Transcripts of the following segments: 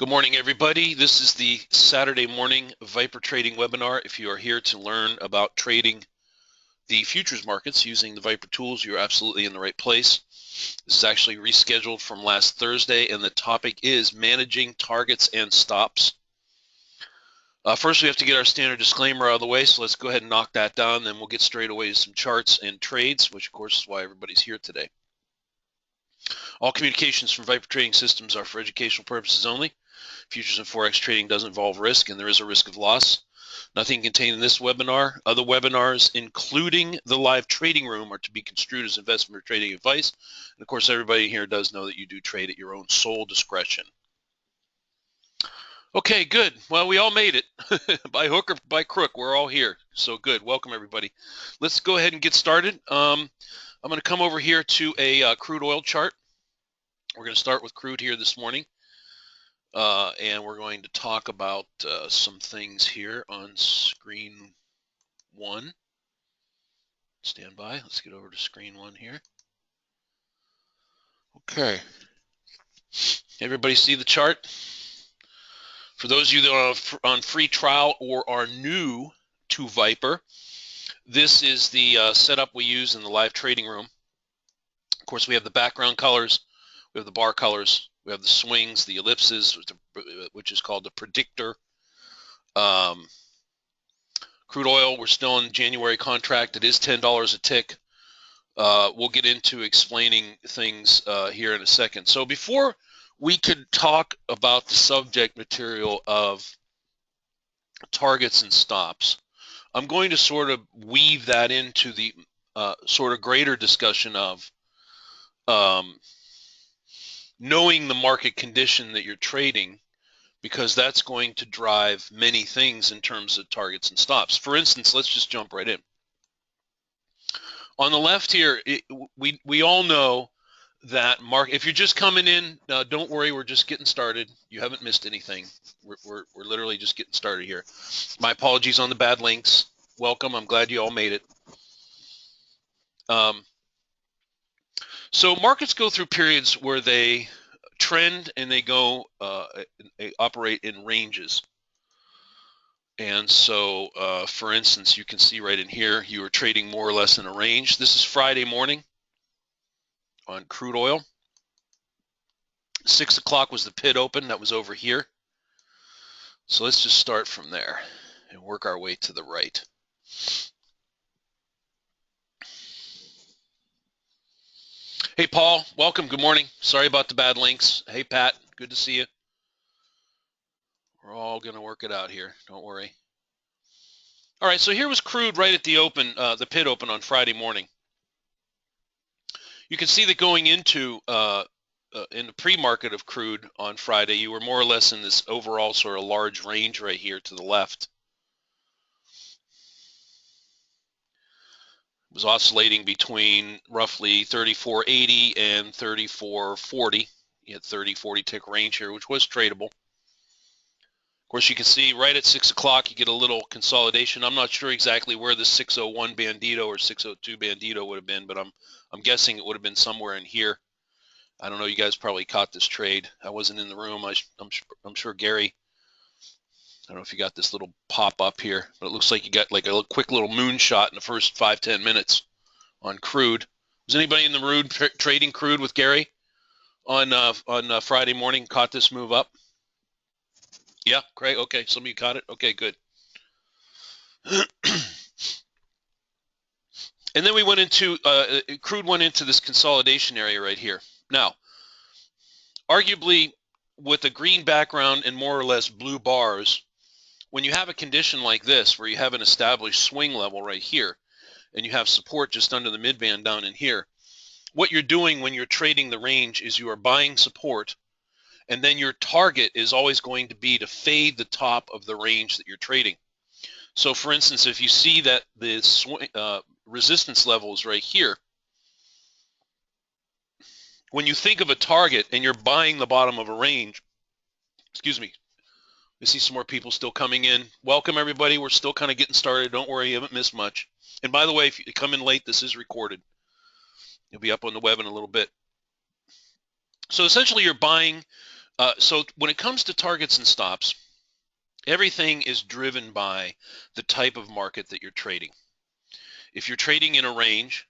Good morning, everybody. This is the Saturday morning Viper Trading webinar. If you are here to learn about trading the futures markets using the Viper tools, you're absolutely in the right place. This is actually rescheduled from last Thursday, and the topic is managing targets and stops. First, we have to get our standard disclaimer out of the way, so let's go ahead and knock that down, then we'll get straight away to some charts and trades, which of course is why everybody's here today. All communications from Viper Trading Systems are for educational purposes only. Futures and Forex trading does involve risk, and there is a risk of loss. Nothing contained in this webinar, other webinars, including the live trading room, are to be construed as investment or trading advice. And of course, everybody here does know that you do trade at your own sole discretion. Okay, good. Well, we all made it. By hook or by crook, we're all here. So good. Welcome, everybody. Let's go ahead and get started. I'm going to come over here to a crude oil chart. We're going to start with crude here this morning. And we're going to talk about some things here on screen one. Stand by. Let's get over to screen one here. Okay. Everybody see the chart? For those of you that are on free trial or are new to Viper, this is the setup we use in the live trading room. Of course, we have the background colors, we have the bar colors, we have the swings, the ellipses, which is called the predictor. Crude oil, we're still in January contract. It is $10 a tick. We'll get into explaining things here in a second. So before we could talk about the subject material of targets and stops, I'm going to sort of weave that into the sort of greater discussion of knowing the market condition that you're trading, because that's going to drive many things in terms of targets and stops. For instance, let's just jump right in. On the left here, we all know that if you're just coming in, don't worry, we're just getting started. You haven't missed anything. We're literally just getting started here. My apologies on the bad links. Welcome. I'm glad you all made it. So markets go through periods where they trend and they go they operate in ranges. And so for instance, you can see right in here you are trading more or less in a range. This is Friday morning on crude oil. 6 o'clock was the pit open. That was over here. So let's just start from there and work our way to the right. Hey, Paul, welcome. Good morning. Sorry about the bad links. Hey, Pat, good to see you. We're all going to work it out here. Don't worry. All right, so here was crude right at the open, the pit open on Friday morning. You can see that going into in the pre-market of crude on Friday, you were more or less in this overall sort of large range right here to the left. It was oscillating between roughly 34.80 and 34.40. You had 30-40 tick range here, which was tradable. Of course, you can see right at 6 o'clock, you get a little consolidation. I'm not sure exactly where the 601 Bandito or 602 Bandito would have been, but I'm guessing it would have been somewhere in here. I don't know. You guys probably caught this trade. I wasn't in the room. I'm sure Gary. I don't know if you got this little pop up here, but it looks like you got like a quick little moonshot in the first 5-10 minutes on crude. Was anybody in the room trading crude with Gary on Friday morning? Caught this move up? Yeah, Craig. Okay, some of you caught it. Okay, good. And then we went into crude went into this consolidation area right here. Now, arguably with a green background and more or less blue bars, when you have a condition like this where you have an established swing level right here and you have support just under the midband down in here, what you're doing when you're trading the range is you are buying support, and then your target is always going to be to fade the top of the range that you're trading. So for instance, if you see that the resistance level is right here, when you think of a target and you're buying the bottom of a range, excuse me, I see some more people still coming in. Welcome, everybody. We're still kind of getting started. Don't worry, you haven't missed much. And by the way, if you come in late, this is recorded. You'll be up on the web in a little bit. So essentially, you're buying So when it comes to targets and stops, everything is driven by the type of market that you're trading. If you're trading in a range,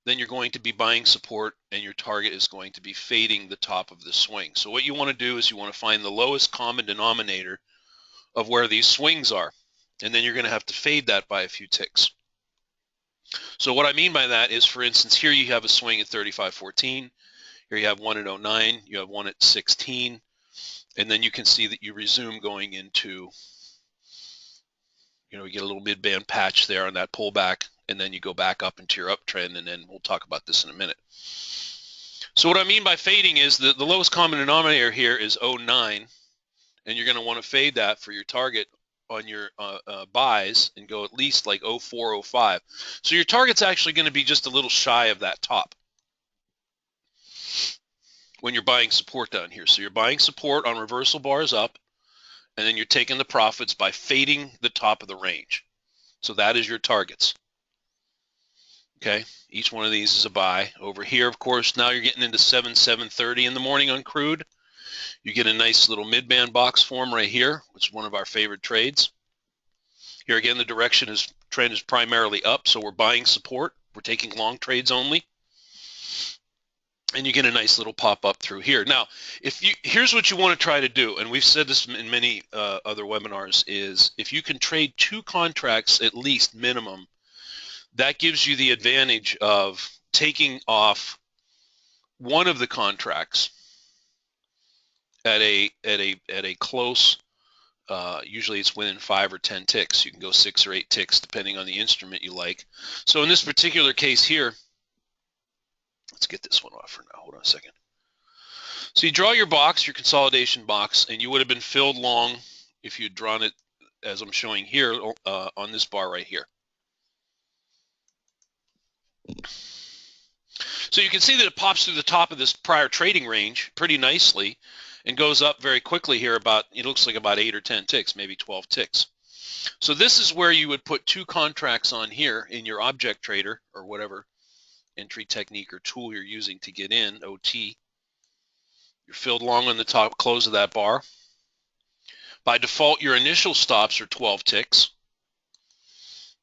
then you're going to be buying support and your target is going to be fading the top of the swing. So what you want to do is you want to find the lowest common denominator of where these swings are, and then you're going to have to fade that by a few ticks. So what I mean by that is, for instance, here you have a swing at 35.14, here you have one at 09, you have one at 16, and then you can see that you resume going into, you get a little mid-band patch there on that pullback, and then you go back up into your uptrend, and then we'll talk about this in a minute. So what I mean by fading is that the lowest common denominator here is 09, and you're going to want to fade that for your target on your buys and go at least like 04, 05. So your target's actually going to be just a little shy of that top when you're buying support down here. So you're buying support on reversal bars up, and then you're taking the profits by fading the top of the range. So that is your targets. Okay, each one of these is a buy. Over here, of course, now you're getting into 7:30 in the morning on crude. You get a nice little mid-band box form right here, which is one of our favorite trades. Here again, the trend is primarily up, so we're buying support. We're taking long trades only. And you get a nice little pop up through here. Now, here's what you want to try to do, and we've said this in many other webinars, is if you can trade 2 contracts at least minimum, that gives you the advantage of taking off one of the contracts at a close. Usually it's within 5 or 10 ticks. You can go 6 or 8 ticks depending on the instrument you like. So in this particular case here, let's get this one off for now. Hold on a second. So you draw your box, your consolidation box, and you would have been filled long if you'd drawn it as I'm showing here on this bar right here. So you can see that it pops through the top of this prior trading range pretty nicely and goes up very quickly here it looks like about 8 or 10 ticks, maybe 12 ticks. So this is where you would put 2 contracts on here in your object trader or whatever entry technique or tool you're using to get in, OT. You're filled long on the top close of that bar. By default, your initial stops are 12 ticks.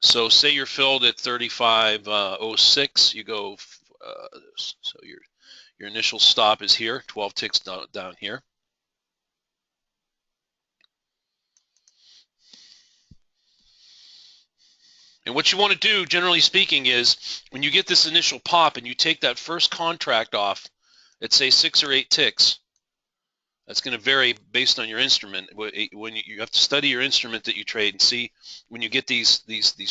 So say you're filled at 35.06, you go, so your initial stop is here, 12 ticks down here. And what you want to do, generally speaking, is when you get this initial pop and you take that first contract off at, say, 6 or 8 ticks, that's going to vary based on your instrument. When you have to study your instrument that you trade and see when you get these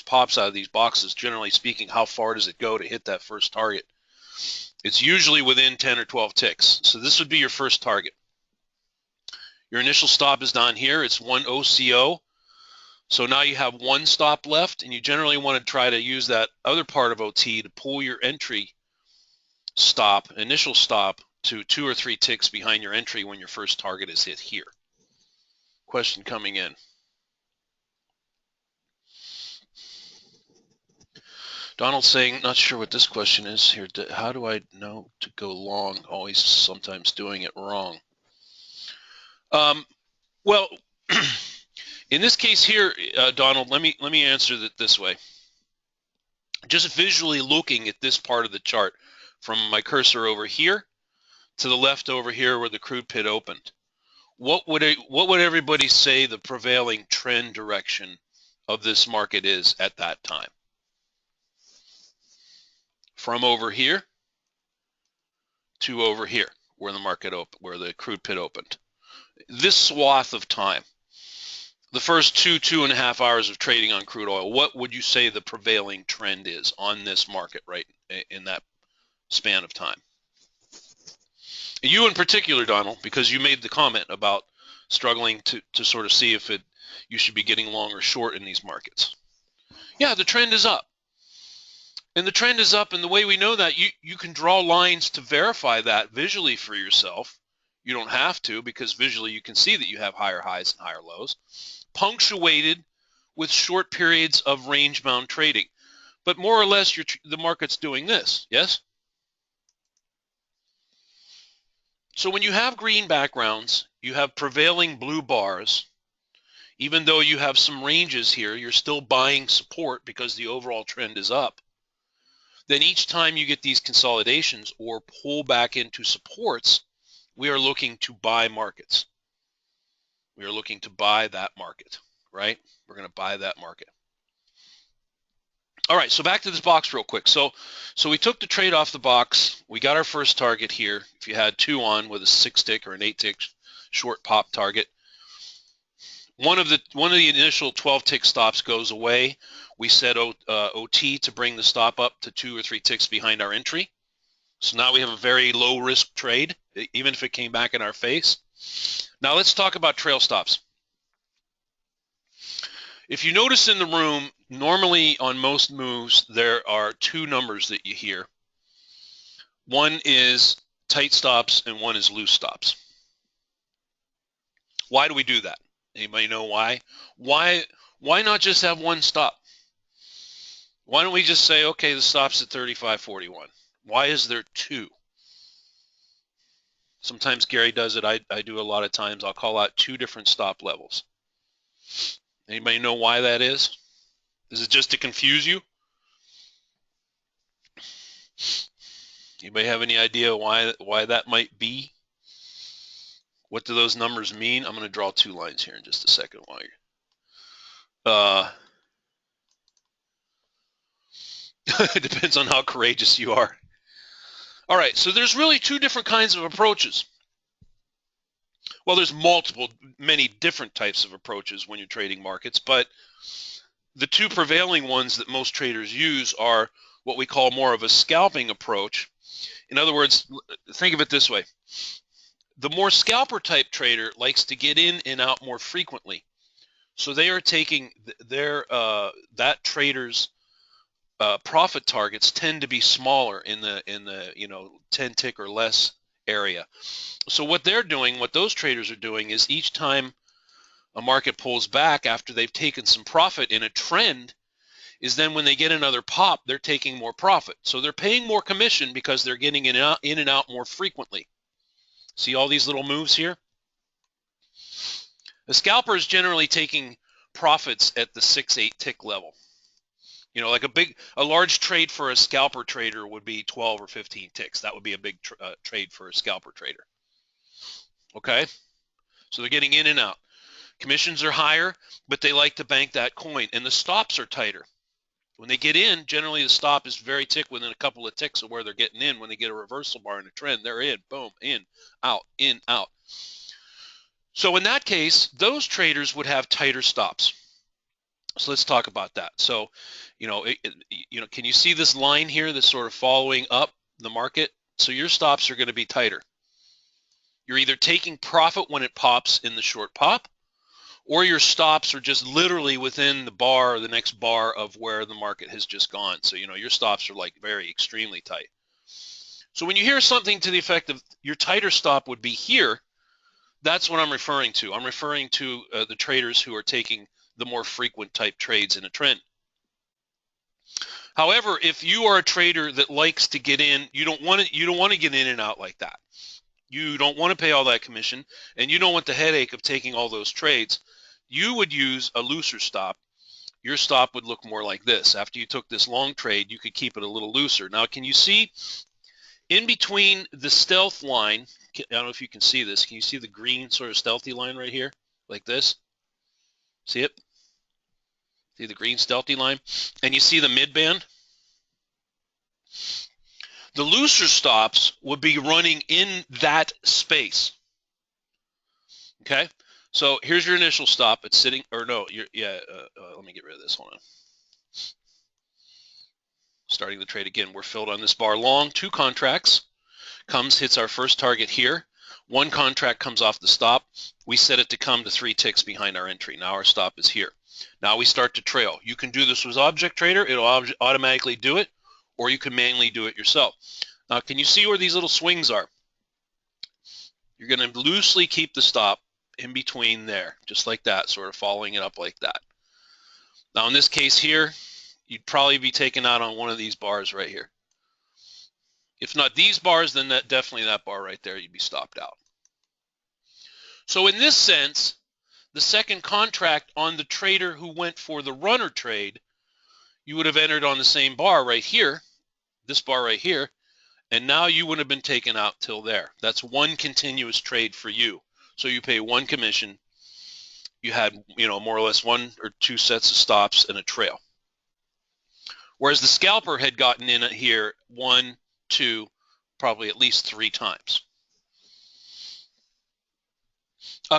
pops out of these boxes, generally speaking, how far does it go to hit that first target? It's usually within 10 or 12 ticks. So this would be your first target. Your initial stop is down here. It's 1 OCO. So now you have 1 stop left, and you generally want to try to use that other part of OT to pull your entry stop, initial stop, to 2 or 3 ticks behind your entry when your first target is hit here. Question coming in. Donald's saying, not sure what this question is here. How do I know to go long? Always sometimes doing it wrong. Well, in this case here, Donald, let me answer that this way. Just visually looking at this part of the chart, from my cursor over here to the left over here where the crude pit opened, what would everybody say the prevailing trend direction of this market is at that time? From over here to over here where the market opened, where the crude pit opened. This swath of time, the first 2.5 hours of trading on crude oil, what would you say the prevailing trend is on this market right in that span of time? You in particular, Donald, because you made the comment about struggling to sort of see if you should be getting long or short in these markets. Yeah, the trend is up. And the trend is up, and the way we know that, you can draw lines to verify that visually for yourself. You don't have to, because visually you can see that you have higher highs and higher lows, punctuated with short periods of range-bound trading. But more or less, the market's doing this, yes? So when you have green backgrounds, you have prevailing blue bars. Even though you have some ranges here, you're still buying support because the overall trend is up. Then each time you get these consolidations or pull back into supports, we are looking to buy markets. We are looking to buy that market, right? We're going to buy that market. All right, so back to this box real quick. So we took the trade off the box. We got our first target here. If you had 2 on with a 6 tick or an 8 tick short pop target, one of the initial 12 tick stops goes away. We set OT to bring the stop up to 2 or 3 ticks behind our entry. So now we have a very low risk trade, even if it came back in our face. Now let's talk about trail stops. If you notice in the room, normally on most moves, there are 2 numbers that you hear. One is tight stops and one is loose stops. Why do we do that? Anybody know why? Why not just have one stop? Why don't we just say, okay, the stop's at 35.41? Why is there 2? Sometimes Gary does it. I do a lot of times. I'll call out 2 different stop levels. Anybody know why that is? Is it just to confuse you? Anybody have any idea why that might be? What do those numbers mean? I'm going to draw 2 lines here in just a second while you're it depends on how courageous you are. All right, so there's really 2 different kinds of approaches. Well, there's many different types of approaches when you're trading markets, but the 2 prevailing ones that most traders use are what we call more of a scalping approach. In other words, think of it this way. The more scalper type trader likes to get in and out more frequently. So they are taking that trader's profit targets tend to be smaller in the 10 tick or less area. So what those traders are doing is each time a market pulls back after they've taken some profit in a trend, is then when they get another pop, they're taking more profit. So they're paying more commission because they're getting in and out more frequently. See all these little moves here? A scalper is generally taking profits at the 6-8 tick level. You know, like a large trade for a scalper trader would be 12 or 15 ticks. That would be a big trade for a scalper trader. Okay? So they're getting in and out. Commissions are higher, but they like to bank that coin. And the stops are tighter. When they get in, generally the stop is very tick within a couple of ticks of where they're getting in. When they get a reversal bar in a trend, they're in, boom, in, out, in, out. So in that case, those traders would have tighter stops. So let's talk about that. So, can you see this line here that's sort of following up the market? So your stops are going to be tighter. You're either taking profit when it pops in the short pop, or your stops are just literally within the bar or the next bar of where the market has just gone. So, your stops are like very extremely tight. So when you hear something to the effect of your tighter stop would be here, that's what I'm referring to. I'm referring to the traders who are taking the more frequent type trades in a trend. However, if you are a trader that likes to get in, you don't want to get in and out like that. You don't want to pay all that commission, and you don't want the headache of taking all those trades. You would use a looser stop. Your stop would look more like this. After you took this long trade, you could keep it a little looser. Now, can you see in between the stealth line? I don't know if you can see this. Can you see the green sort of stealthy line right here, like this? See it? See the green stealthy line? And you see the mid band? The looser stops would be running in that space. Okay? So here's your initial stop. It's sitting, or no, let me get rid of this. Hold on. Starting the trade again. We're filled on this bar long. 2 contracts. Hits our first target here. 1 contract comes off the stop. We set it to come to 3 ticks behind our entry. Now our stop is here. Now we start to trail. You can do this with Object Trader. It'll automatically do it, or you can manually do it yourself. Now, can you see where these little swings are? You're going to loosely keep the stop in between there, just like that, sort of following it up like that. Now, in this case here, you'd probably be taken out on one of these bars right here. If not these bars, then definitely that bar right there, you'd be stopped out. So in this sense, the second contract on the trader who went for the runner trade, you would have entered on the same bar right here, this bar right here, and now you would have been taken out till there. That's one continuous trade for you. So you pay one commission. You had, more or less 1 or 2 sets of stops and a trail. Whereas the scalper had gotten in here 1, 2, probably at least 3 times.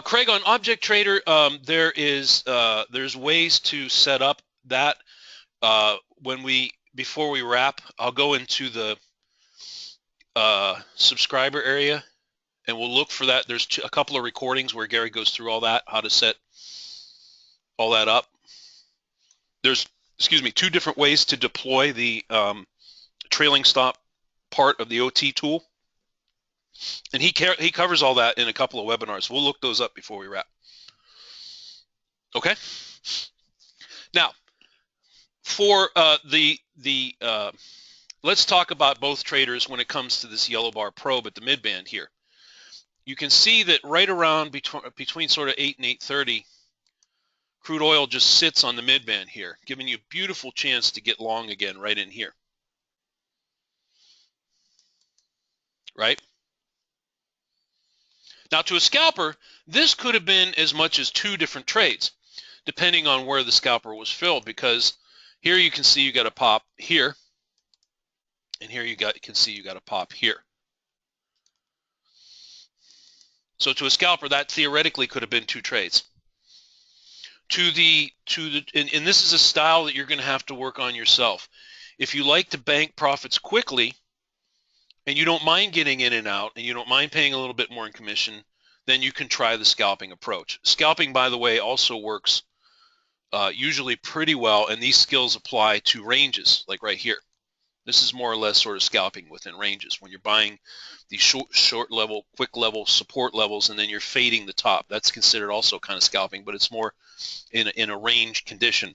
Craig, on Object Trader, there's ways to set up that. Before we wrap, I'll go into the subscriber area, and we'll look for that. There's a couple of recordings where Gary goes through all that, how to set all that up. There's, 2 different ways to deploy the trailing stop part of the OT tool. And he covers all that in a couple of webinars. We'll look those up before we wrap. Okay. Now, for let's talk about both traders when it comes to this yellow bar probe at the midband here. You can see that right around between sort of 8 and 8:30, crude oil just sits on the midband here, giving you a beautiful chance to get long again right in here. Right? Now, to a scalper, this could have been as much as 2 different trades, depending on where the scalper was filled, because here you can see you got a pop here, and here you can see you got a pop here. So to a scalper, that theoretically could have been 2 trades. And this is a style that you're going to have to work on yourself. If you like to bank profits quickly, and you don't mind getting in and out, and you don't mind paying a little bit more in commission, then you can try the scalping approach. Scalping, by the way, also works usually pretty well, and these skills apply to ranges, like right here. This is more or less sort of scalping within ranges. When you're buying these short level, quick level support levels, and then you're fading the top, that's considered also kind of scalping, but it's more in a range condition.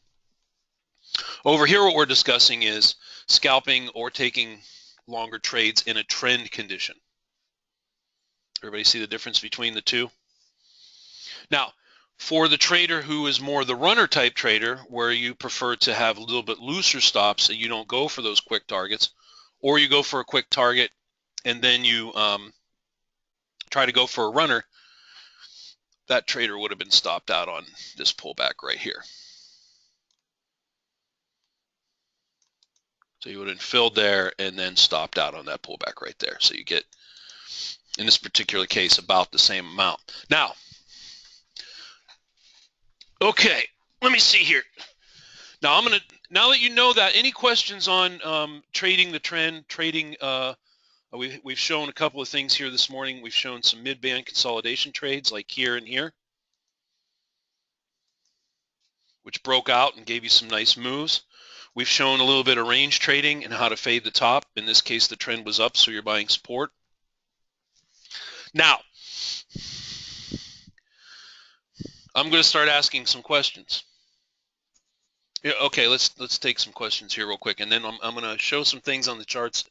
Over here, what we're discussing is scalping or taking longer trades in a trend condition. Everybody see the difference between the two? Now, for the trader who is more the runner type trader, where you prefer to have a little bit looser stops and you don't go for those quick targets, or you go for a quick target and then you try to go for a runner, that trader would have been stopped out on this pullback right here. So you would have filled there and then stopped out on that pullback right there. So you get, in this particular case, about the same amount. Now, okay, let me see here. Now now that you know that, any questions on trading the trend, trading, we've shown a couple of things here this morning. We've shown some mid-band consolidation trades like here and here, which broke out and gave you some nice moves. We've shown a little bit of range trading and how to fade the top. In this case, the trend was up, so you're buying support. Now, I'm going to start asking some questions. Yeah, okay, let's take some questions here real quick, and then I'm going to show some things on the charts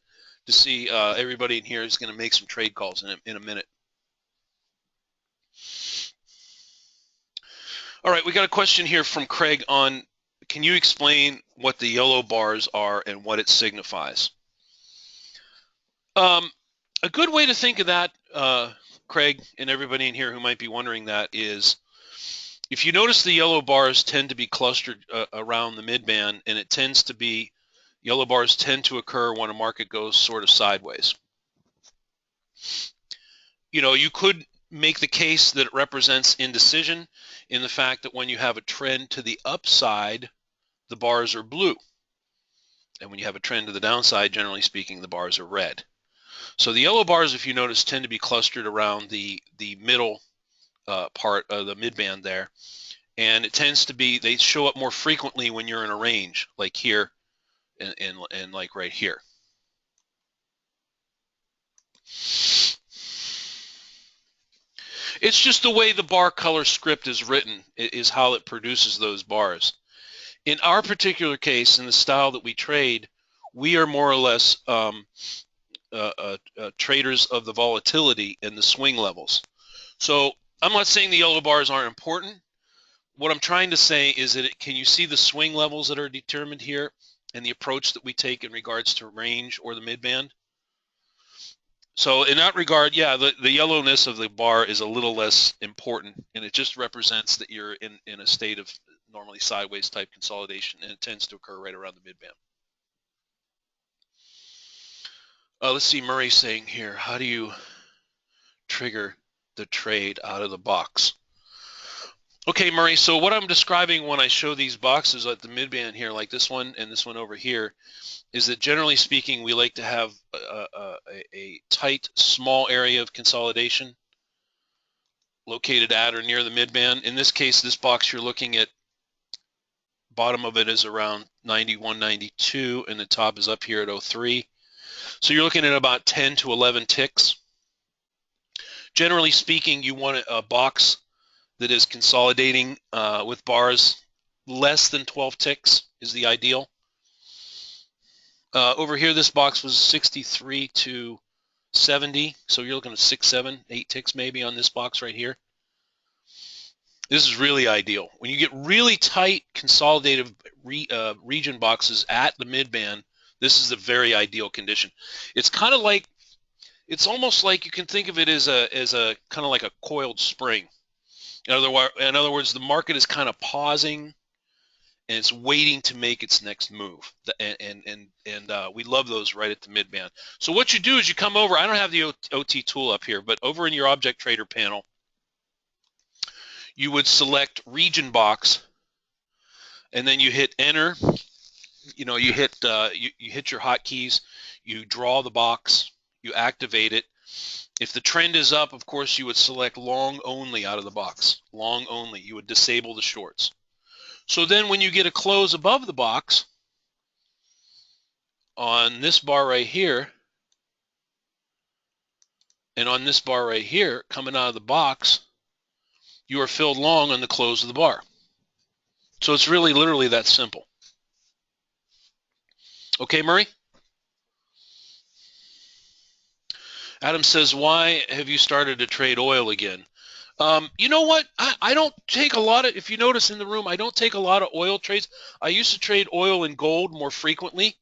to see everybody in here is going to make some trade calls in a minute. All right, we got a question here from Craig on, can you explain what the yellow bars are and what it signifies? A good way to think of that, Craig, and everybody in here who might be wondering that, is if you notice the yellow bars tend to be clustered around the midband, and it tends to be, yellow bars tend to occur when a market goes sort of sideways. You could make the case that it represents indecision in the fact that when you have a trend to the upside, the bars are blue. And when you have a trend to the downside, generally speaking, the bars are red. So the yellow bars, if you notice, tend to be clustered around the middle part of the midband there. And it tends to be, they show up more frequently when you're in a range, like here and like right here. It's just the way the bar color script is written is how it produces those bars. In our particular case, in the style that we trade, we are more or less traders of the volatility and the swing levels. So I'm not saying the yellow bars aren't important. What I'm trying to say is that can you see the swing levels that are determined here and the approach that we take in regards to range or the midband? So in that regard, yeah, the yellowness of the bar is a little less important, and it just represents that you're in a state of normally sideways type consolidation, and it tends to occur right around the midband. Let's see, Murray saying here, how do you trigger the trade out of the box? Okay, Murray, so what I'm describing when I show these boxes at the midband here, like this one and this one over here, is that generally speaking, we like to have a tight, small area of consolidation located at or near the midband. In this case, this box you're looking at, bottom of it is around 91, 92, and the top is up here at 03. So you're looking at about 10 to 11 ticks. Generally speaking, you want a box that is consolidating with bars less than 12 ticks is the ideal. Over here, this box was 63 to 70, so you're looking at 6, 7, 8 ticks maybe on this box right here. This is really ideal. When you get really tight consolidated region boxes at the midband, this is a very ideal condition. It's kind of like, it's almost like you can think of it as a kind of like a coiled spring. In other words, the market is kind of pausing and it's waiting to make its next move. And we love those right at the midband. So what you do is you come over, I don't have the OT tool up here, but over in your Object Trader panel, you would select region box, and then you hit enter. You know, you hit your hotkeys, you draw the box, you activate it. If the trend is up, of course, you would select long only out of the box. Long only. You would disable the shorts. So then when you get a close above the box on this bar right here and on this bar right here coming out of the box, you are filled long on the close of the bar. So it's really literally that simple. Okay, Murray? Adam says, why have you started to trade oil again? You know what? I don't take a lot of, if you notice in the room, I don't take a lot of oil trades. I used to trade oil and gold more frequently.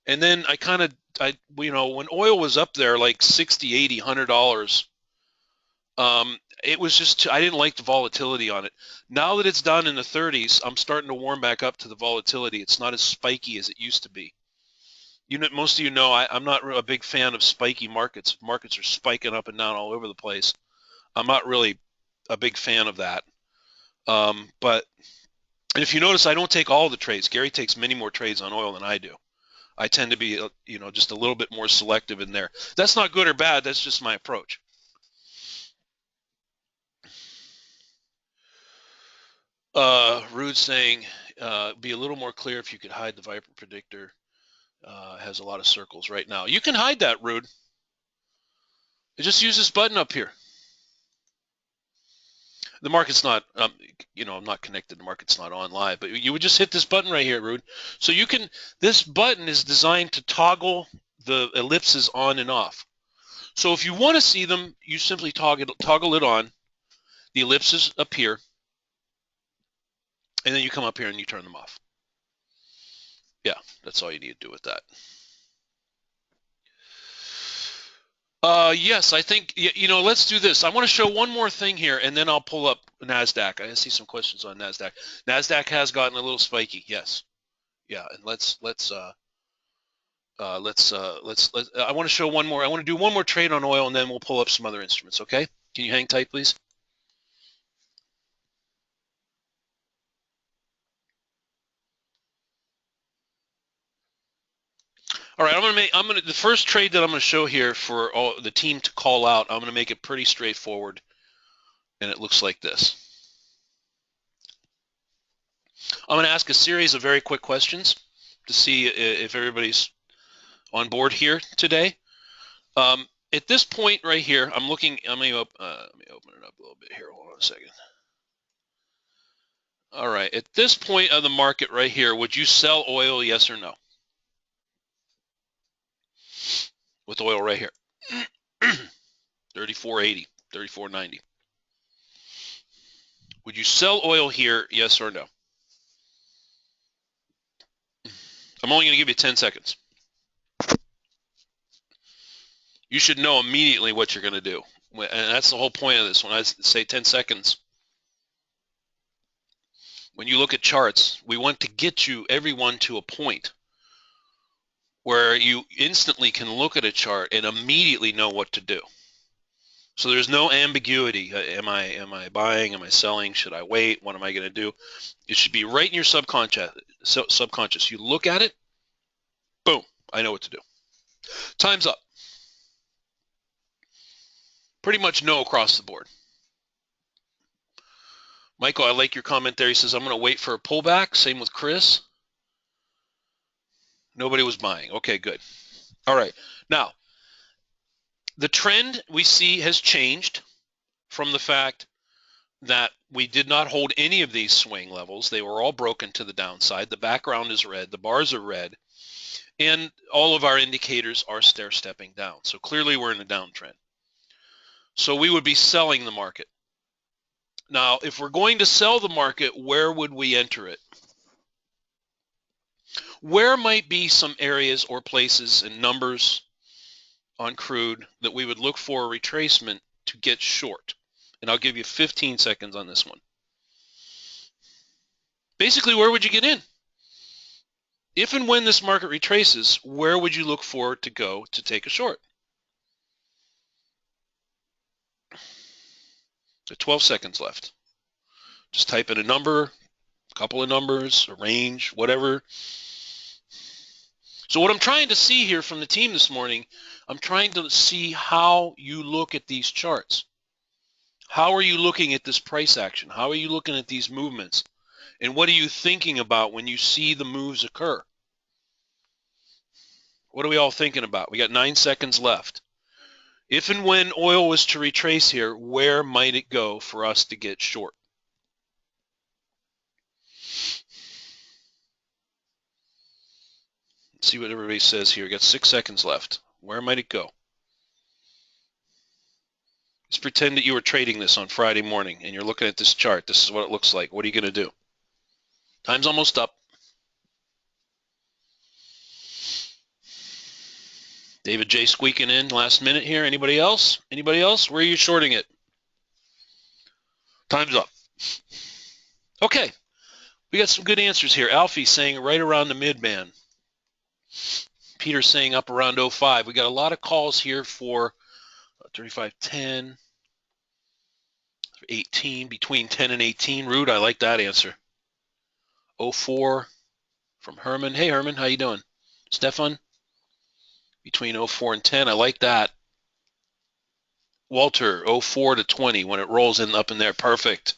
And then you know, when oil was up there like 60, 80, $100, it was just, I didn't like the volatility on it. Now that it's down in the 30s, I'm starting to warm back up to the volatility. It's not as spiky as it used to be. You know, most of you know I'm not a big fan of spiky markets. Markets are spiking up and down all over the place. I'm not really a big fan of that. But if you notice, I don't take all the trades. Gary takes many more trades on oil than I do. I tend to be, you know, just a little bit more selective in there. That's not good or bad. That's just my approach. Rude saying, be a little more clear if you could hide the Viper predictor. Has a lot of circles right now. You can hide that, Rude. Just use this button up here. The market's not, you know, I'm not connected. The market's not on live, but you would just hit this button right here, Rude. So you can, this button is designed to toggle the ellipses on and off. So if you want to see them, you simply toggle it on. The ellipses appear, and then you come up here and you turn them off. Yeah, that's all you need to do with that. Yes, I think, you know, let's do this. I want to show one more thing here, and then I'll pull up NASDAQ. I see some questions on NASDAQ. NASDAQ has gotten a little spiky, yes. Yeah, and I want to show one more. I want to do one more trade on oil, and then we'll pull up some other instruments, okay? Can you hang tight, please? All right, the first trade that I'm gonna show here for the team to call out, I'm gonna make it pretty straightforward, and it looks like this. I'm gonna ask a series of very quick questions to see if everybody's on board here today. At this point right here, I'm looking, let me open it up a little bit here, hold on a second. All right, at this point of the market right here, would you sell oil, yes or no? with oil right here. 34.80, 34.90. Would you sell oil here, yes or no? I'm only going to give you 10 seconds. You should know immediately what you're going to do. And that's the whole point of this. When I say 10 seconds, when you look at charts, we want to get you, everyone, to a point where you instantly can look at a chart and immediately know what to do. So there's no ambiguity. Am I buying? Am I selling? Should I wait? What am I going to do? It should be right in your subconscious. You look at it, boom, I know what to do. Time's up. Pretty much no across the board. Michael, I like your comment there. He says, I'm going to wait for a pullback. Same with Chris. Nobody was buying. Okay, good. All right. Now, the trend we see has changed from the fact that we did not hold any of these swing levels. They were all broken to the downside. The background is red. The bars are red. And all of our indicators are stair-stepping down. So clearly we're in a downtrend. So we would be selling the market. Now, if we're going to sell the market, where would we enter it? Where might be some areas or places and numbers on crude that we would look for a retracement to get short? And I'll give you 15 seconds on this one. Basically, where would you get in? If and when this market retraces, where would you look for to go to take a short? So 12 seconds left. Just type in a number, a couple of numbers, a range, whatever. So what I'm trying to see here from the team this morning, I'm trying to see how you look at these charts. How are you looking at this price action? How are you looking at these movements? And what are you thinking about when you see the moves occur? What are we all thinking about? We got 9 seconds left. If and when oil was to retrace here, where might it go for us to get short? Let's see what everybody says here. We got 6 seconds left. Where might it go? Let's pretend that you were trading this on Friday morning and you're looking at this chart. This is what it looks like. What are you going to do? Time's almost up. David J. squeaking in last minute here. Anybody else? Anybody else? Where are you shorting it? Time's up. Okay. We got some good answers here. Alfie saying right around the mid-band. Peter saying up around 05. We got a lot of calls here for 35.10, 18, between 10 and 18. Rude, I like that answer. 04 from Herman. Hey, Herman, how you doing? Stefan, between 04 and 10. I like that. Walter, 04 to 20, when it rolls in up in there. Perfect.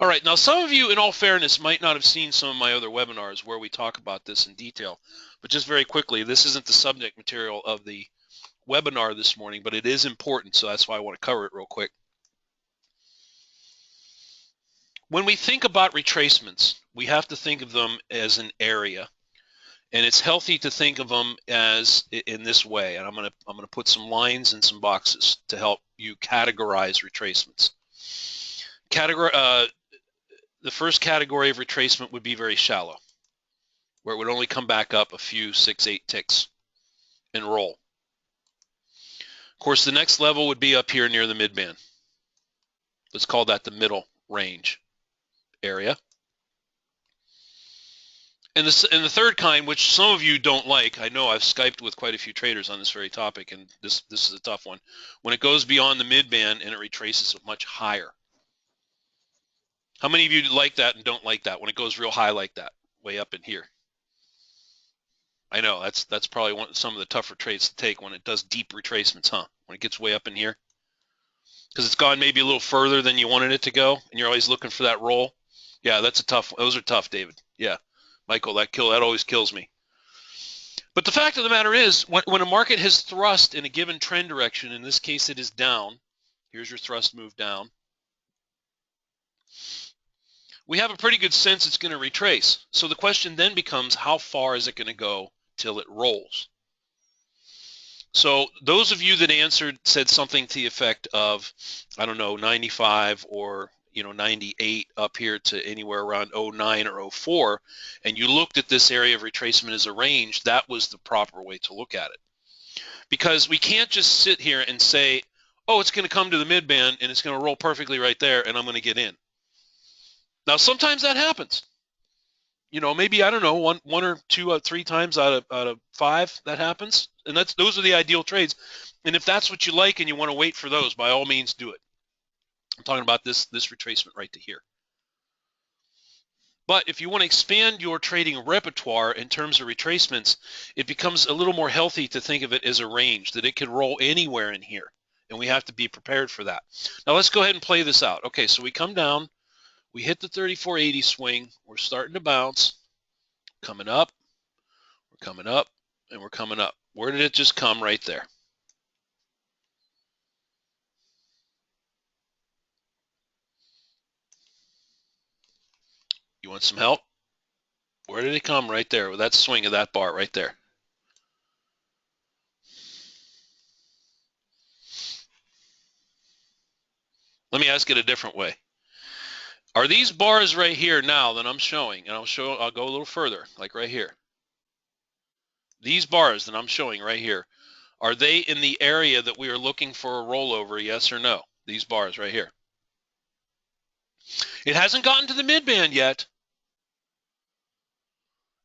All right, now some of you, in all fairness, might not have seen some of my other webinars where we talk about this in detail. But just very quickly, this isn't the subject material of the webinar this morning, but it is important, so that's why I want to cover it real quick. When we think about retracements, we have to think of them as an area. And it's healthy to think of them as in this way. And I'm gonna put some lines and some boxes to help you categorize retracements. The first category of retracement would be very shallow, where it would only come back up a few 6-8 ticks and roll. Of course, the next level would be up here near the midband. Let's call that the middle range area. And the third kind, which some of you don't like, I know I've Skyped with quite a few traders on this very topic, and this is a tough one. When it goes beyond the midband and it retraces much higher. How many of you like that and don't like that when it goes real high like that, way up in here? I know that's probably some of the tougher trades to take when it does deep retracements, huh? When it gets way up in here, because it's gone maybe a little further than you wanted it to go, and you're always looking for that roll. Yeah, that's a tough. Those are tough, David. Yeah. Michael, that always kills me. But the fact of the matter is, when a market has thrust in a given trend direction, in this case it is down, here's your thrust move down, we have a pretty good sense it's going to retrace. So the question then becomes, how far is it going to go till it rolls? So those of you that answered said something to the effect of, I don't know, 95 or 98 up here to anywhere around 09 or 04, and you looked at this area of retracement as a range, that was the proper way to look at it. Because we can't just sit here and say, oh, it's going to come to the mid-band and it's going to roll perfectly right there and I'm going to get in. Now, sometimes that happens. Maybe, I don't know, one or two or three times out of five that happens, and those are the ideal trades. And if that's what you like and you want to wait for those, by all means do it. I'm talking about this retracement right to here. But if you want to expand your trading repertoire in terms of retracements, it becomes a little more healthy to think of it as a range, that it could roll anywhere in here, and we have to be prepared for that. Now let's go ahead and play this out. Okay, so we come down, we hit the 3480 swing, we're starting to bounce, coming up, we're coming up, and we're coming up. Where did it just come? Right there. You want some help? Where did it come? Right there, with that swing of that bar right there. Let me ask it a different way. Are these bars right here now that I'm showing, and I'll go a little further, like right here. These bars that I'm showing right here, are they in the area that we are looking for a rollover, yes or no? These bars right here. It hasn't gotten to the mid-band yet.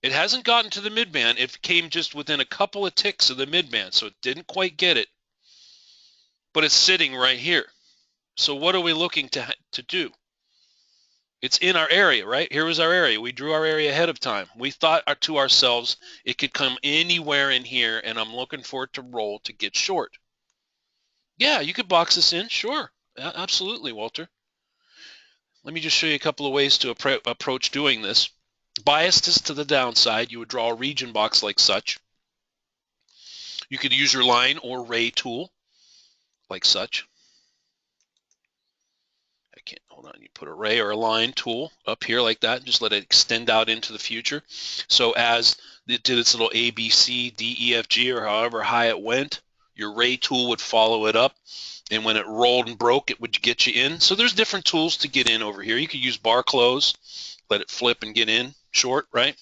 It hasn't gotten to the mid-band. It came just within a couple of ticks of the mid-band, so it didn't quite get it. But it's sitting right here. So what are we looking to do? It's in our area, right? Here was our area. We drew our area ahead of time. We thought to ourselves, it could come anywhere in here, and I'm looking for it to roll to get short. Yeah, you could box this in. Sure. Absolutely, Walter. Let me just show you a couple of ways to approach doing this. Biased is to the downside. You would draw a region box like such. You could use your line or ray tool like such. Hold on, you put a ray or a line tool up here like that and just let it extend out into the future. So as it did its little A, B, C, D, E, F, G, or however high it went, your ray tool would follow it up. And when it rolled and broke, it would get you in. So there's different tools to get in over here. You could use bar close, let it flip and get in short, right?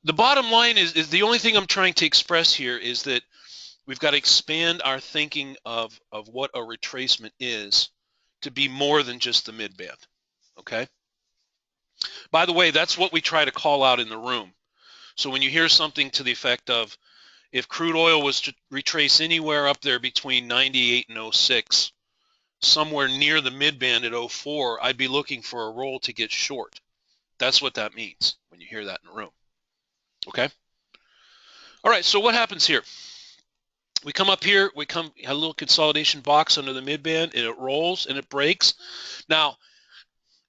The bottom line is the only thing I'm trying to express here is that we've got to expand our thinking of what a retracement is to be more than just the mid-band, okay? By the way, that's what we try to call out in the room. So when you hear something to the effect of, if crude oil was to retrace anywhere up there between 98 and 06, somewhere near the mid-band at 04, I'd be looking for a roll to get short. That's what that means when you hear that in the room, okay? All right, so what happens here? We come up here, we have a little consolidation box under the mid-band, and it rolls and it breaks. Now,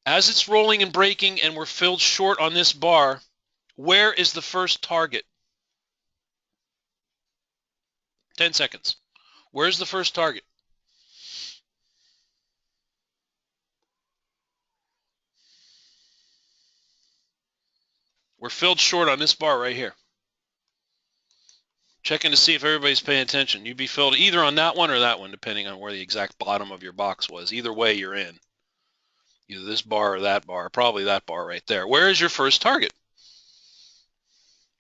as it's rolling and breaking and we're filled short on this bar, where is the first target? 10 seconds. Where's the first target? We're filled short on this bar right here. Checking to see if everybody's paying attention. You'd be filled either on that one or that one, depending on where the exact bottom of your box was. Either way, you're in. Either this bar or that bar, probably that bar right there. Where is your first target?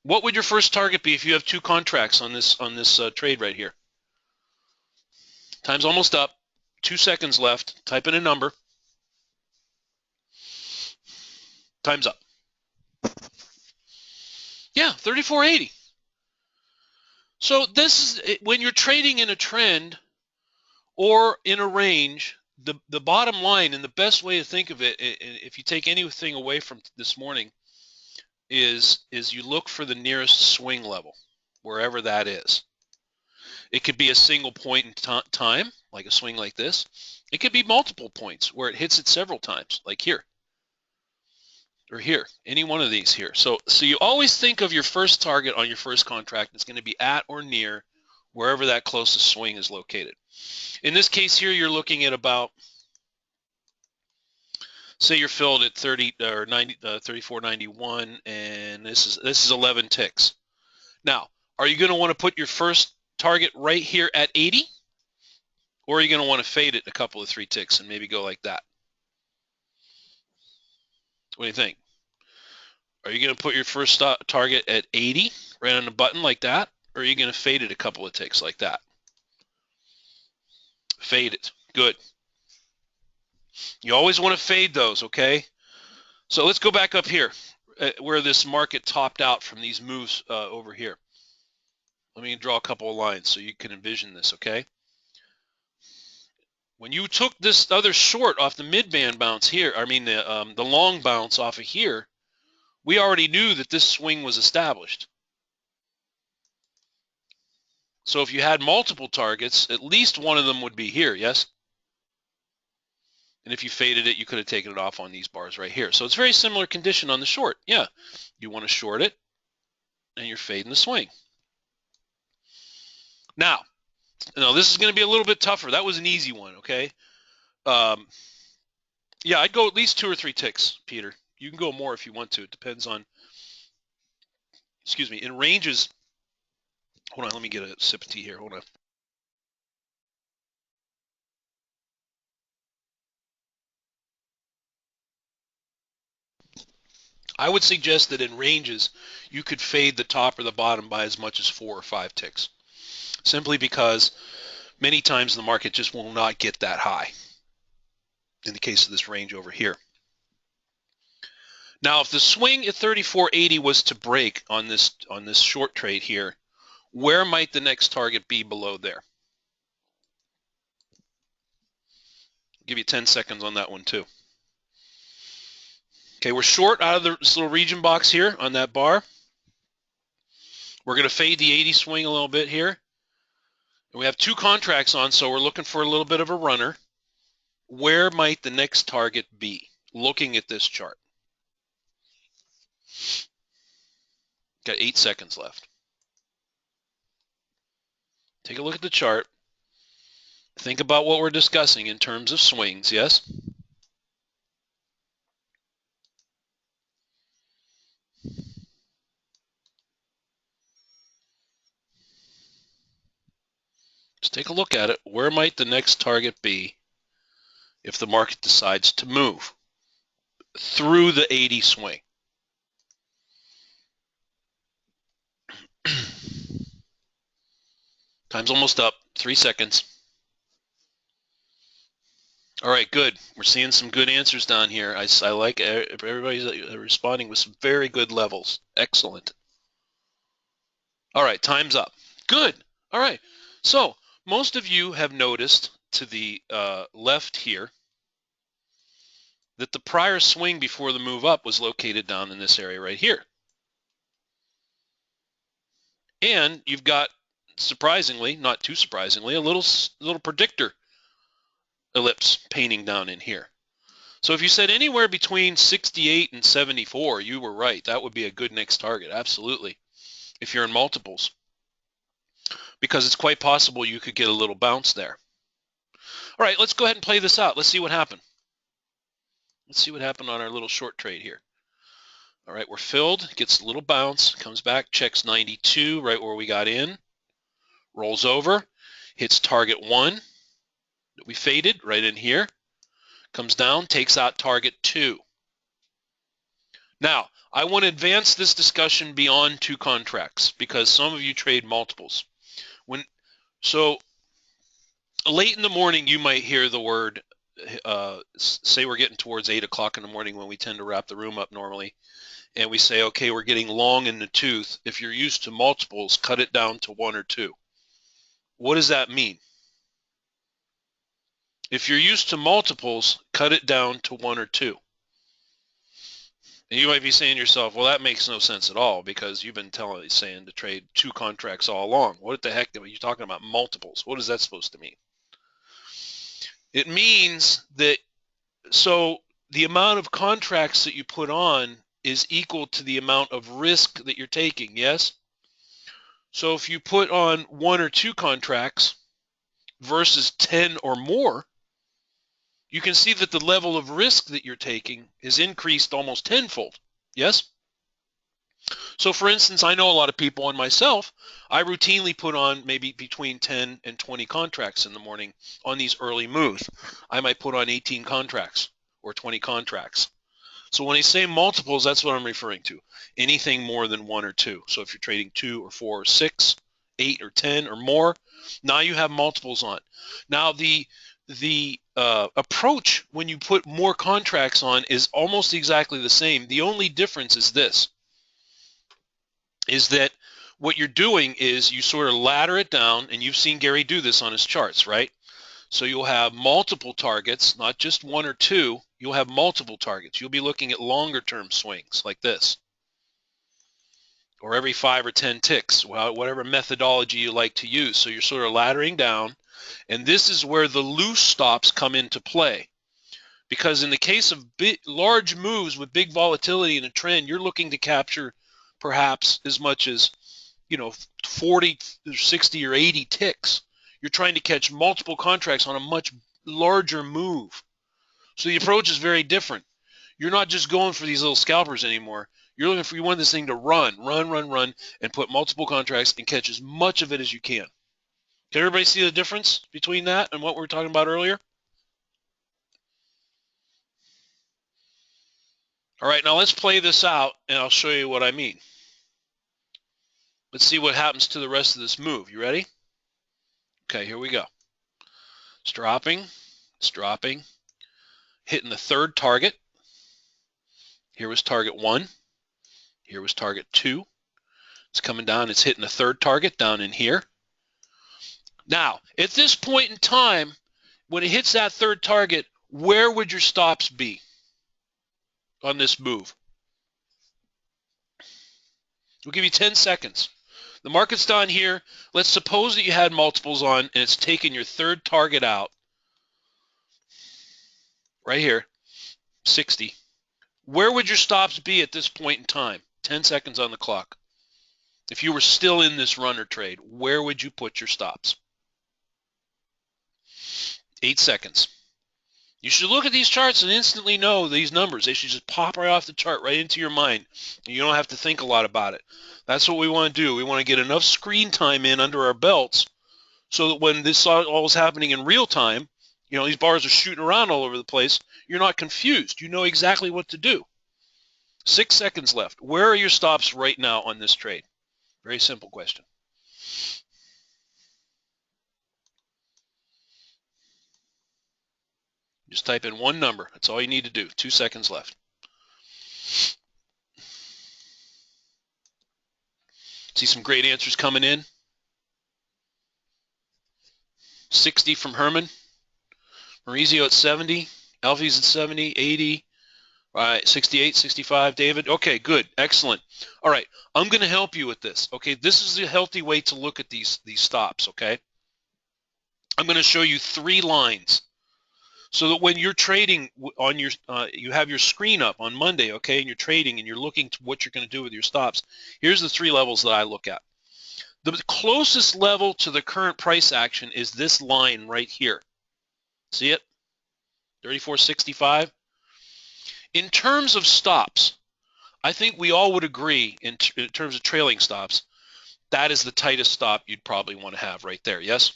What would your first target be if you have two contracts on this trade right here? Time's almost up. 2 seconds left. Type in a number. Time's up. Yeah, 3480. So this is when you're trading in a trend or in a range, the bottom line and the best way to think of it, if you take anything away from this morning, is you look for the nearest swing level, wherever that is. It could be a single point in time, like a swing like this. It could be multiple points where it hits it several times, like here. Or here, any one of these here. So you always think of your first target on your first contract. It's going to be at or near wherever that closest swing is located. In this case here, you're looking at about, say you're filled at 34.91, and this is 11 ticks. Now, are you going to want to put your first target right here at 80? Or are you going to want to fade it a couple of 3 ticks and maybe go like that? What do you think? Are you going to put your first target at 80 right on the button like that? Or are you going to fade it a couple of ticks like that? Fade it. Good. You always want to fade those, okay? So let's go back up here where this market topped out from these moves over here. Let me draw a couple of lines so you can envision this, okay? When you took this other short off the mid-band bounce here, I mean the long bounce off of here, we already knew that this swing was established. So if you had multiple targets, at least one of them would be here, yes? And if you faded it, you could have taken it off on these bars right here. So it's very similar condition on the short. Yeah, you want to short it, and you're fading the swing. Now, this is going to be a little bit tougher. That was an easy one, okay? Yeah, I'd go at least 2 or 3 ticks, Peter. You can go more if you want to. It depends on, excuse me, in ranges. Hold on, let me get a sip of tea here. Hold on. I would suggest that in ranges, you could fade the top or the bottom by as much as 4 or 5 ticks, simply because many times the market just will not get that high in the case of this range over here. Now, if the swing at 34.80 was to break on this short trade here, where might the next target be below there? I'll give you 10 seconds on that one too. Okay, we're short out of this little region box here on that bar. We're going to fade the 80 swing a little bit here. And we have 2 contracts on, so we're looking for a little bit of a runner. Where might the next target be, looking at this chart? Got 8 seconds left. Take a look at the chart. Think about what we're discussing in terms of swings, yes? Just take a look at it. Where might the next target be if the market decides to move through the 80 swing? Time's almost up. 3 seconds. All right, good. We're seeing some good answers down here. I like everybody's responding with some very good levels. Excellent. All right, time's up. Good. All right. So most of you have noticed to the left here that the prior swing before the move up was located down in this area right here. And you've got, surprisingly, not too surprisingly, a little predictor ellipse painting down in here. So if you said anywhere between 68 and 74, you were right. That would be a good next target, absolutely, if you're in multiples, because it's quite possible you could get a little bounce there. All right, let's go ahead and play this out. Let's see what happened. Let's see what happened on our little short trade here. All right, we're filled, gets a little bounce, comes back, checks 92 right where we got in, rolls over, hits target 1 that we faded right in here, comes down, takes out target 2. Now, I want to advance this discussion beyond 2 contracts because some of you trade multiples. So late in the morning, you might hear the word, say we're getting towards 8 o'clock in the morning when we tend to wrap the room up normally, and we say, okay, we're getting long in the tooth. If you're used to multiples, cut it down to 1 or 2. What does that mean? If you're used to multiples, cut it down to 1 or 2. And you might be saying to yourself, well, that makes no sense at all because you've been saying to trade 2 contracts all along. What the heck are you talking about multiples? What is that supposed to mean? It means that, so the amount of contracts that you put on is equal to the amount of risk that you're taking, yes? So if you put on 1 or 2 contracts versus 10 or more, you can see that the level of risk that you're taking is increased almost tenfold, yes? So for instance, I know a lot of people, and myself, I routinely put on maybe between 10 and 20 contracts in the morning on these early moves. I might put on 18 contracts or 20 contracts. So when I say multiples, that's what I'm referring to. Anything more than one or two. So if you're trading 2 or 4 or 6, 8 or 10 or more, now you have multiples on. Now the approach when you put more contracts on is almost exactly the same. The only difference is this, is that what you're doing is you sort of ladder it down, and you've seen Gary do this on his charts, right? So you'll have multiple targets, not just one or two. You'll have multiple targets. You'll be looking at longer term swings like this, or every 5 or 10 ticks, whatever methodology you like to use. So you're sort of laddering down, and this is where the loose stops come into play. Because in the case of large moves with big volatility in a trend, you're looking to capture perhaps as much as 40, 60, or 80 ticks. You're trying to catch multiple contracts on a much larger move. So the approach is very different. You're not just going for these little scalpers anymore. You're looking for, you want this thing to run, and put multiple contracts and catch as much of it as you can. Can everybody see the difference between that and what we were talking about earlier? All right, now let's play this out, and I'll show you what I mean. Let's see what happens to the rest of this move. You ready? Okay, here we go. It's dropping, hitting the third target. Here was target 1. Here was target 2. It's coming down. It's hitting the third target down in here. Now, at this point in time, when it hits that third target, where would your stops be on this move? We'll give you 10 seconds. The market's down here. Let's suppose that you had multiples on, and it's taken your third target out right here, 60. Where would your stops be at this point in time? 10 seconds on the clock. If you were still in this runner trade, where would you put your stops? 8 seconds. You should look at these charts and instantly know these numbers. They should just pop right off the chart, right into your mind. You don't have to think a lot about it. That's what we want to do. We want to get enough screen time in under our belts so that when this all is happening in real time, these bars are shooting around all over the place, you're not confused. You know exactly what to do. 6 seconds left. Where are your stops right now on this trade? Very simple question. Just type in one number. That's all you need to do. 2 seconds left. See some great answers coming in. 60 from Herman. Maurizio at 70. Alfie's at 70, 80. All right, 68, 65, David. Okay, good, excellent. All right, I'm going to help you with this. Okay, this is a healthy way to look at these stops. Okay, I'm going to show you 3 lines, so that when you're trading on your, you have your screen up on Monday. Okay, and you're trading and you're looking to what you're going to do with your stops. Here's the 3 levels that I look at. The closest level to the current price action is this line right here. See it? 34.65. In terms of stops, I think we all would agree in terms of trailing stops, that is the tightest stop you'd probably want to have right there, yes?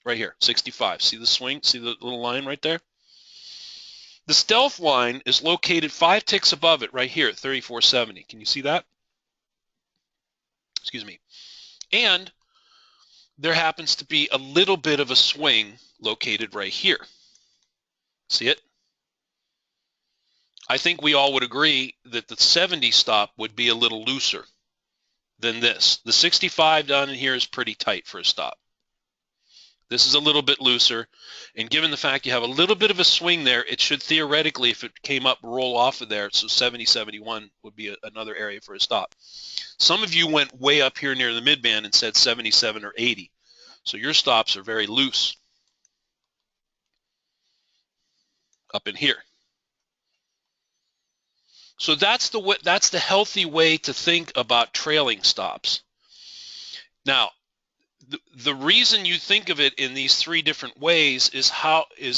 Right here, 65. See the swing? See the little line right there? The stealth line is located 5 ticks above it right here at 34.70. Can you see that? Excuse me. And there happens to be a little bit of a swing located right here. See it? I think we all would agree that the 70 stop would be a little looser than this. The 65 down in here is pretty tight for a stop. This is a little bit looser, and given the fact you have a little bit of a swing there, it should theoretically, if it came up, roll off of there. So 70, 71 would be another area for a stop. Some of you went way up here near the midband and said 77 or 80. So your stops are very loose up in here. So that's the healthy way to think about trailing stops. Now, the reason you think of it in these 3 different ways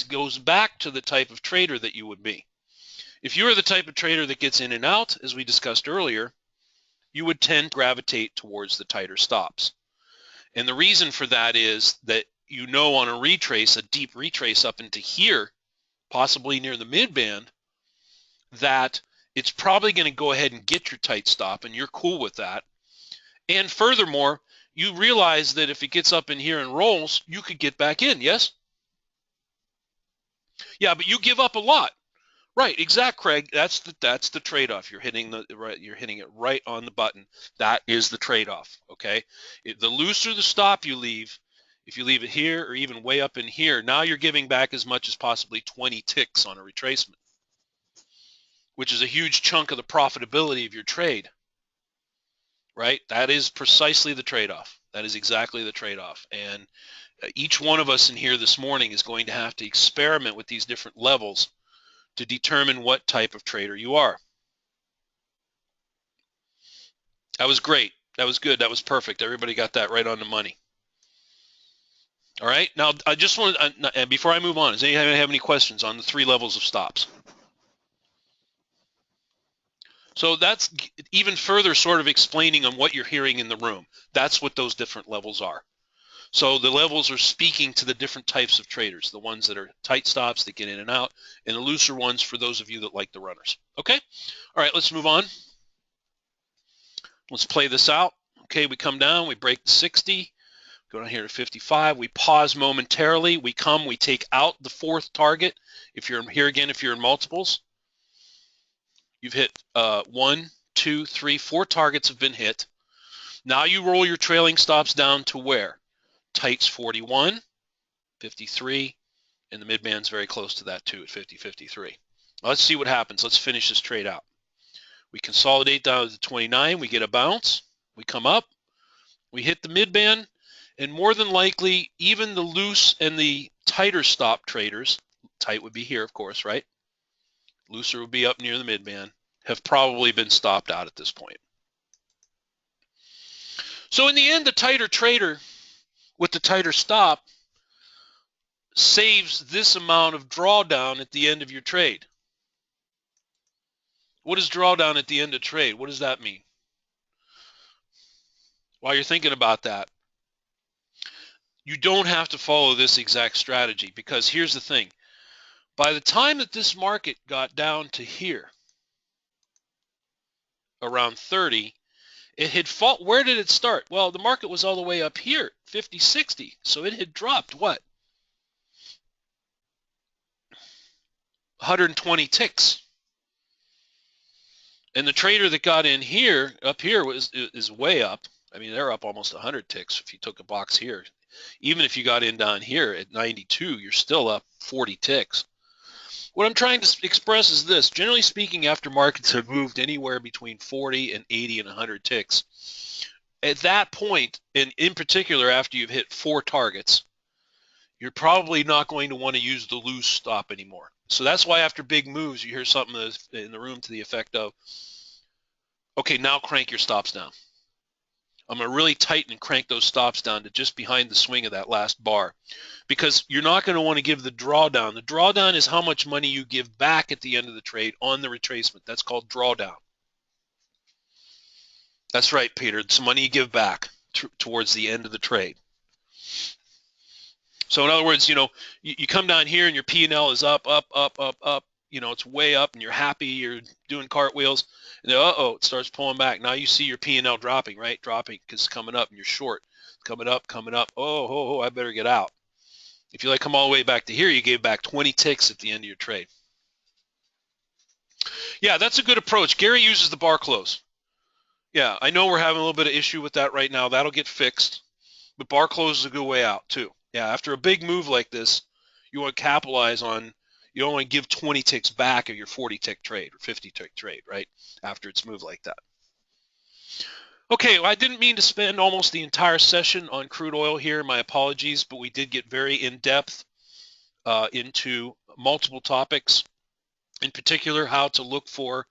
goes back to the type of trader that you would be. If you're the type of trader that gets in and out, as we discussed earlier, you would tend to gravitate towards the tighter stops. And the reason for that is that on a retrace, a deep retrace up into here, possibly near the mid-band, that it's probably going to go ahead and get your tight stop, and you're cool with that. And furthermore, you realize that if it gets up in here and rolls, you could get back in, yes? Yeah, but you give up a lot. Right, exact, Craig. That's the trade-off. You're hitting it right on the button. That is the trade-off. Okay, the looser the stop you leave, if you leave it here or even way up in here, now you're giving back as much as possibly 20 ticks on a retracement, which is a huge chunk of the profitability of your trade. Right? That is precisely the trade-off. That is exactly the trade-off. And each one of us in here this morning is going to have to experiment with these different levels to determine what type of trader you are. That was great. That was good. That was perfect. Everybody got that right on the money. All right. Now, I just want to, before I move on, does anybody have any questions on the 3 levels of stops? So that's even further sort of explaining on what you're hearing in the room. That's what those different levels are. So the levels are speaking to the different types of traders, the ones that are tight stops that get in and out, and the looser ones for those of you that like the runners. Okay? All right, let's move on. Let's play this out. Okay, we come down, we break the 60, go down here to 55, we pause momentarily, we take out the 4th target. If you're here again, if you're in multiples, you've hit 1, 2, 3, 4 targets have been hit. Now you roll your trailing stops down to where? Tights 41, 53, and the mid-band's very close to that too at 50, 53. Let's see what happens. Let's finish this trade out. We consolidate down to 29. We get a bounce. We come up. We hit the mid-band, and more than likely, even the loose and the tighter stop traders, tight would be here, of course, right? Looser would be up near the mid-band, have probably been stopped out at this point. So in the end, the tighter trader with the tighter stop saves this amount of drawdown at the end of your trade. What is drawdown at the end of trade? What does that mean? While you're thinking about that, you don't have to follow this exact strategy, because here's the thing. By the time that this market got down to here, around 30, it had fallen. Where did it start? Well, the market was all the way up here, 50, 60. So it had dropped what? 120 ticks. And the trader that got in here, up here, is way up. I mean, they're up almost 100 ticks if you took a box here. Even if you got in down here at 92, you're still up 40 ticks. What I'm trying to express is this. Generally speaking, after markets have moved anywhere between 40 and 80 and 100 ticks, at that point, and in particular after you've hit 4 targets, you're probably not going to want to use the loose stop anymore. So that's why after big moves, you hear something in the room to the effect of, okay, now crank your stops down. I'm going to really tighten and crank those stops down to just behind the swing of that last bar, because you're not going to want to give the drawdown. The drawdown is how much money you give back at the end of the trade on the retracement. That's called drawdown. That's right, Peter. It's money you give back towards the end of the trade. So in other words, you come down here and your P&L is up, up, up, up, up. It's way up and you're happy, you're doing cartwheels, and then, it starts pulling back. Now you see your P&L dropping, right? Dropping because it's coming up and you're short. Coming up, coming up. Oh, I better get out. If you come all the way back to here, you gave back 20 ticks at the end of your trade. Yeah, that's a good approach. Gary uses the bar close. Yeah, I know we're having a little bit of issue with that right now. That'll get fixed. But bar close is a good way out too. Yeah, after a big move like this, you want to capitalize on. You don't want to give 20 ticks back of your 40 tick trade or 50 tick trade, right? After it's moved like that. Okay, well, I didn't mean to spend almost the entire session on crude oil here. My apologies, but we did get very in-depth into multiple topics, in particular how to look for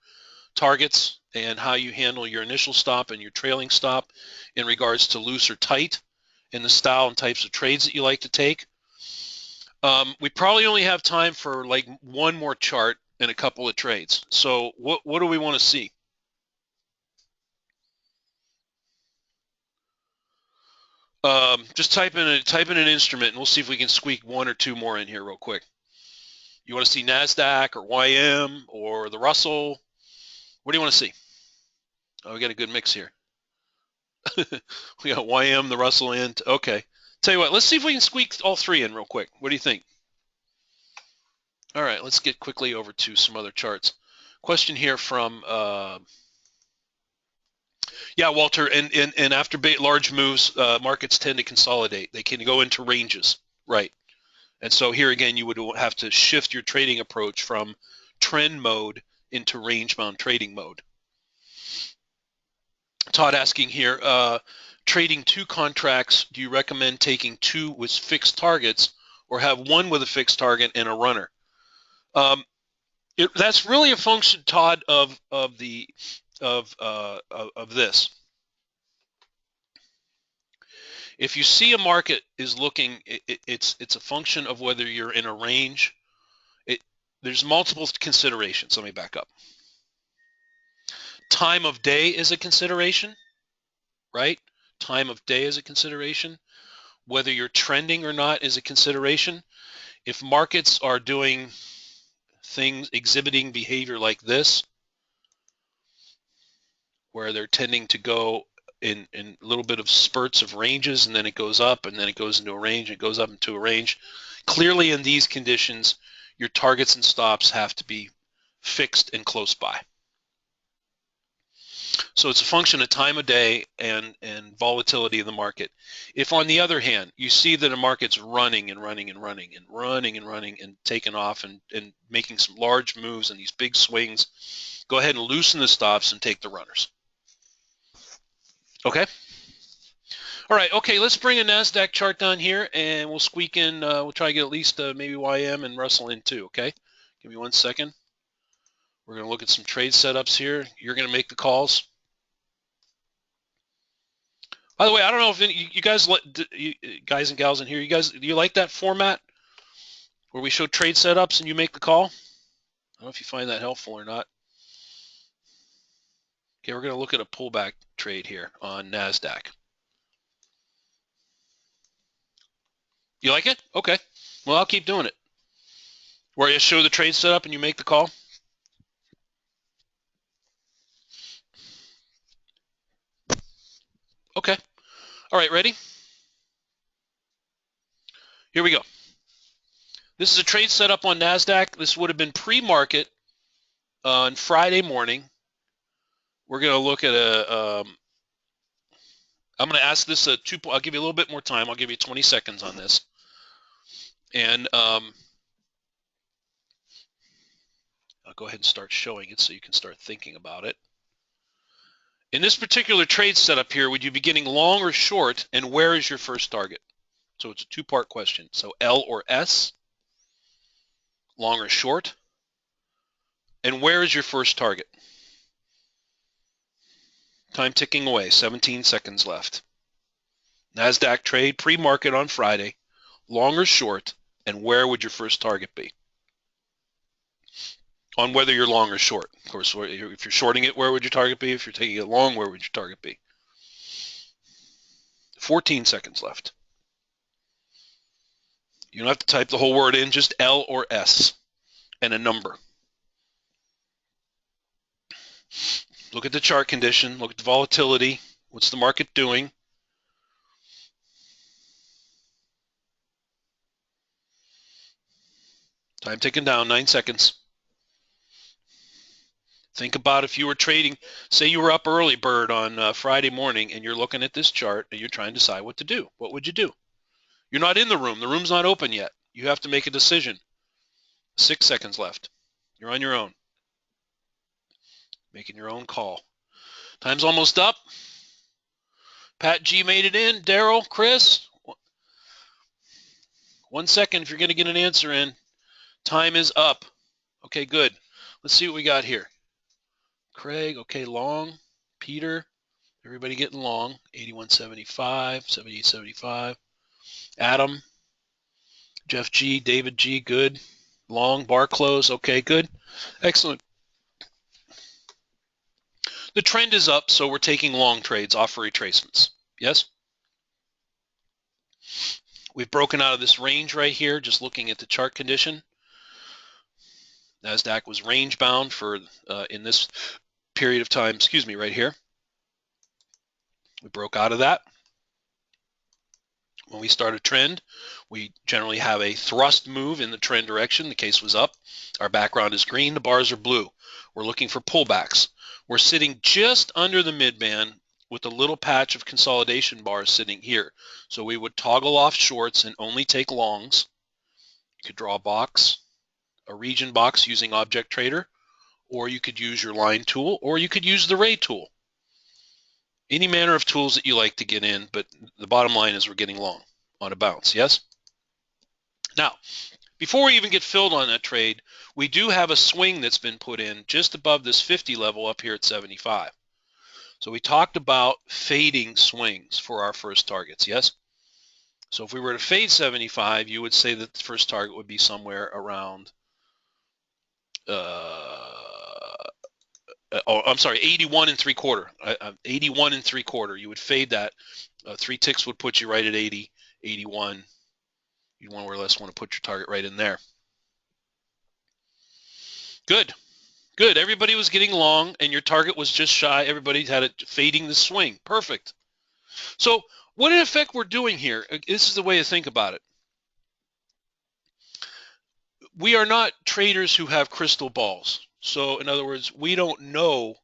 targets and how you handle your initial stop and your trailing stop in regards to loose or tight and the style and types of trades that you like to take. We probably only have time for like one more chart and a couple of trades. So what do we want to see? Just type in an instrument, and we'll see if we can squeak one or two more in here real quick. You want to see NASDAQ or YM or the Russell? What do you want to see? Oh, we got a good mix here. We got YM, the Russell, and okay. Tell you what, let's see if we can squeak all three in real quick. What do you think? All right, let's get quickly over to some other charts. Question here from, yeah, Walter, and after large moves, markets tend to consolidate. They can go into ranges, right? And so here again, you would have to shift your trading approach from trend mode into range-bound trading mode. Todd asking here, trading two contracts, do you recommend taking two with fixed targets or have one with a fixed target and a runner? That's really a function, Todd, of this. If you see a market is looking, it's a function of whether you're in a range. There's multiple considerations. Let me back up. Time of day is a consideration, right? Time of day is a consideration. Whether you're trending or not is a consideration. If markets are doing things, exhibiting behavior like this, where they're tending to go in a little bit of spurts of ranges, and then it goes up, and then it goes into a range, it goes up into a range. Clearly in these conditions, your targets and stops have to be fixed and close by. So it's a function of time of day and volatility of the market. If on the other hand, you see that a market's running and running and running and running and running and taking off and making some large moves and these big swings, go ahead and loosen the stops and take the runners. Okay? All right, okay, let's bring a NASDAQ chart down here and we'll squeak in, we'll try to get at least maybe YM and Russell in too, okay? Give me 1 second. We're going to look at some trade setups here. You're going to make the calls. By the way, I don't know if you guys, guys and gals in here, do you like that format where we show trade setups and you make the call? I don't know if you find that helpful or not. Okay, we're going to look at a pullback trade here on NASDAQ. You like it? Okay. Well, I'll keep doing it. Where you show the trade setup and you make the call. Okay. All right, ready? Here we go. This is a trade setup on NASDAQ. This would have been pre-market on Friday morning. We're going to look at I'm going to ask this I'll give you a little bit more time. I'll give you 20 seconds on this. And I'll go ahead and start showing it so you can start thinking about it. In this particular trade setup here, would you be getting long or short, and where is your first target? So it's a two-part question. So L or S, long or short, and where is your first target? Time ticking away, 17 seconds left. NASDAQ trade pre-market on Friday, long or short, and where would your first target be? On whether you're long or short. Of course, if you're shorting it, where would your target be? If you're taking it long, where would your target be? 14 seconds left. You don't have to type the whole word in, just L or S and a number. Look at the chart condition, look at the volatility, what's the market doing? Time ticking down, 9 seconds. Think about if you were trading, say you were up early bird on Friday morning and you're looking at this chart and you're trying to decide what to do. What would you do? You're not in the room. The room's not open yet. You have to make a decision. 6 seconds left. You're on your own. Making your own call. Time's almost up. Pat G made it in. Daryl, Chris. 1 second if you're going to get an answer in. Time is up. Okay, good. Let's see what we got here. Craig, okay, long. Peter, everybody getting long. 81.75, 78.75. Adam, Jeff G, David G, good. Long, bar close, okay, good. Excellent. The trend is up, so we're taking long trades off for retracements. Yes? We've broken out of this range right here, just looking at the chart condition. NASDAQ was range bound for in this period of time, excuse me, right here. We broke out of that. When we start a trend, we generally have a thrust move in the trend direction. The case was up. Our background is green. The bars are blue. We're looking for pullbacks. We're sitting just under the midband with a little patch of consolidation bars sitting here. So we would toggle off shorts and only take longs. You could draw a box, a region box using Object Trader, or you could use your line tool, or you could use the ray tool. Any manner of tools that you like to get in, but the bottom line is we're getting long on a bounce, yes? Now, before we even get filled on that trade, we do have a swing that's been put in just above this 50 level up here at 75. So we talked about fading swings for our first targets, yes? So if we were to fade 75, you would say that the first target would be somewhere around, I'm sorry, 81 and 3/4. 81 and 3/4. You would fade that. 3 ticks would put you right at 80, 81. You more or less want to put your target right in there. Good. Good. Everybody was getting long, and your target was just shy. Everybody had it fading the swing. Perfect. So what in effect we're doing here, this is the way to think about it. We are not traders who have crystal balls. So in other words, we don't know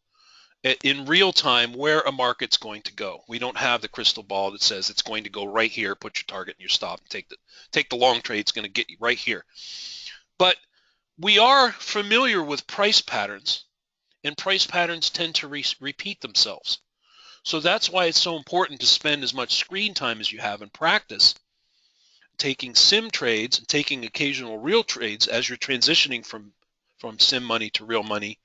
in real time where a market's going to go. We don't have the crystal ball that says it's going to go right here, put your target in your stop, and take the long trade. It's going to get you right here. But we are familiar with price patterns, and price patterns tend to repeat themselves. So that's why it's so important to spend as much screen time as you have in practice, taking sim trades and taking occasional real trades as you're transitioning from sim money to real money,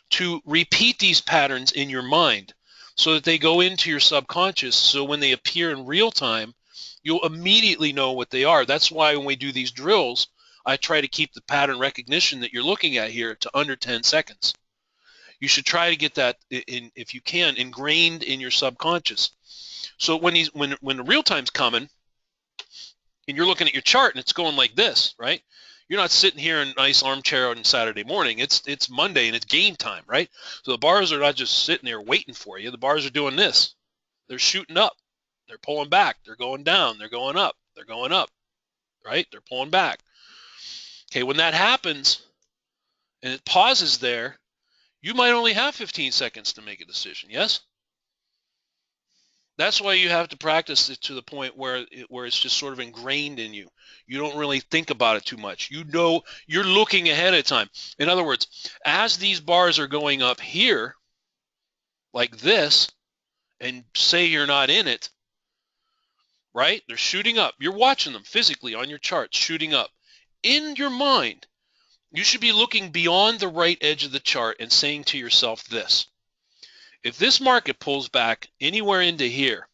to repeat these patterns in your mind so that they go into your subconscious, so when they appear in real time, you'll immediately know what they are. That's why when we do these drills, I try to keep the pattern recognition that you're looking at here to under 10 seconds. You should try to get that, if you can, ingrained in your subconscious. So when the real time's coming and you're looking at your chart and it's going like this, right? You're not sitting here in a nice armchair on Saturday morning. It's Monday and it's game time, right? So the bars are not just sitting there waiting for you. The bars are doing this. They're shooting up. They're pulling back. They're going down. They're going up. They're going up, right? They're pulling back. Okay, when that happens and it pauses there, you might only have 15 seconds to make a decision, yes? That's why you have to practice it to the point where it's just sort of ingrained in you. You don't really think about it too much. You know, you're looking ahead of time. In other words, as these bars are going up here, like this, and say you're not in it, right? They're shooting up. You're watching them physically on your chart, shooting up. In your mind, you should be looking beyond the right edge of the chart and saying to yourself this: if this market pulls back anywhere into here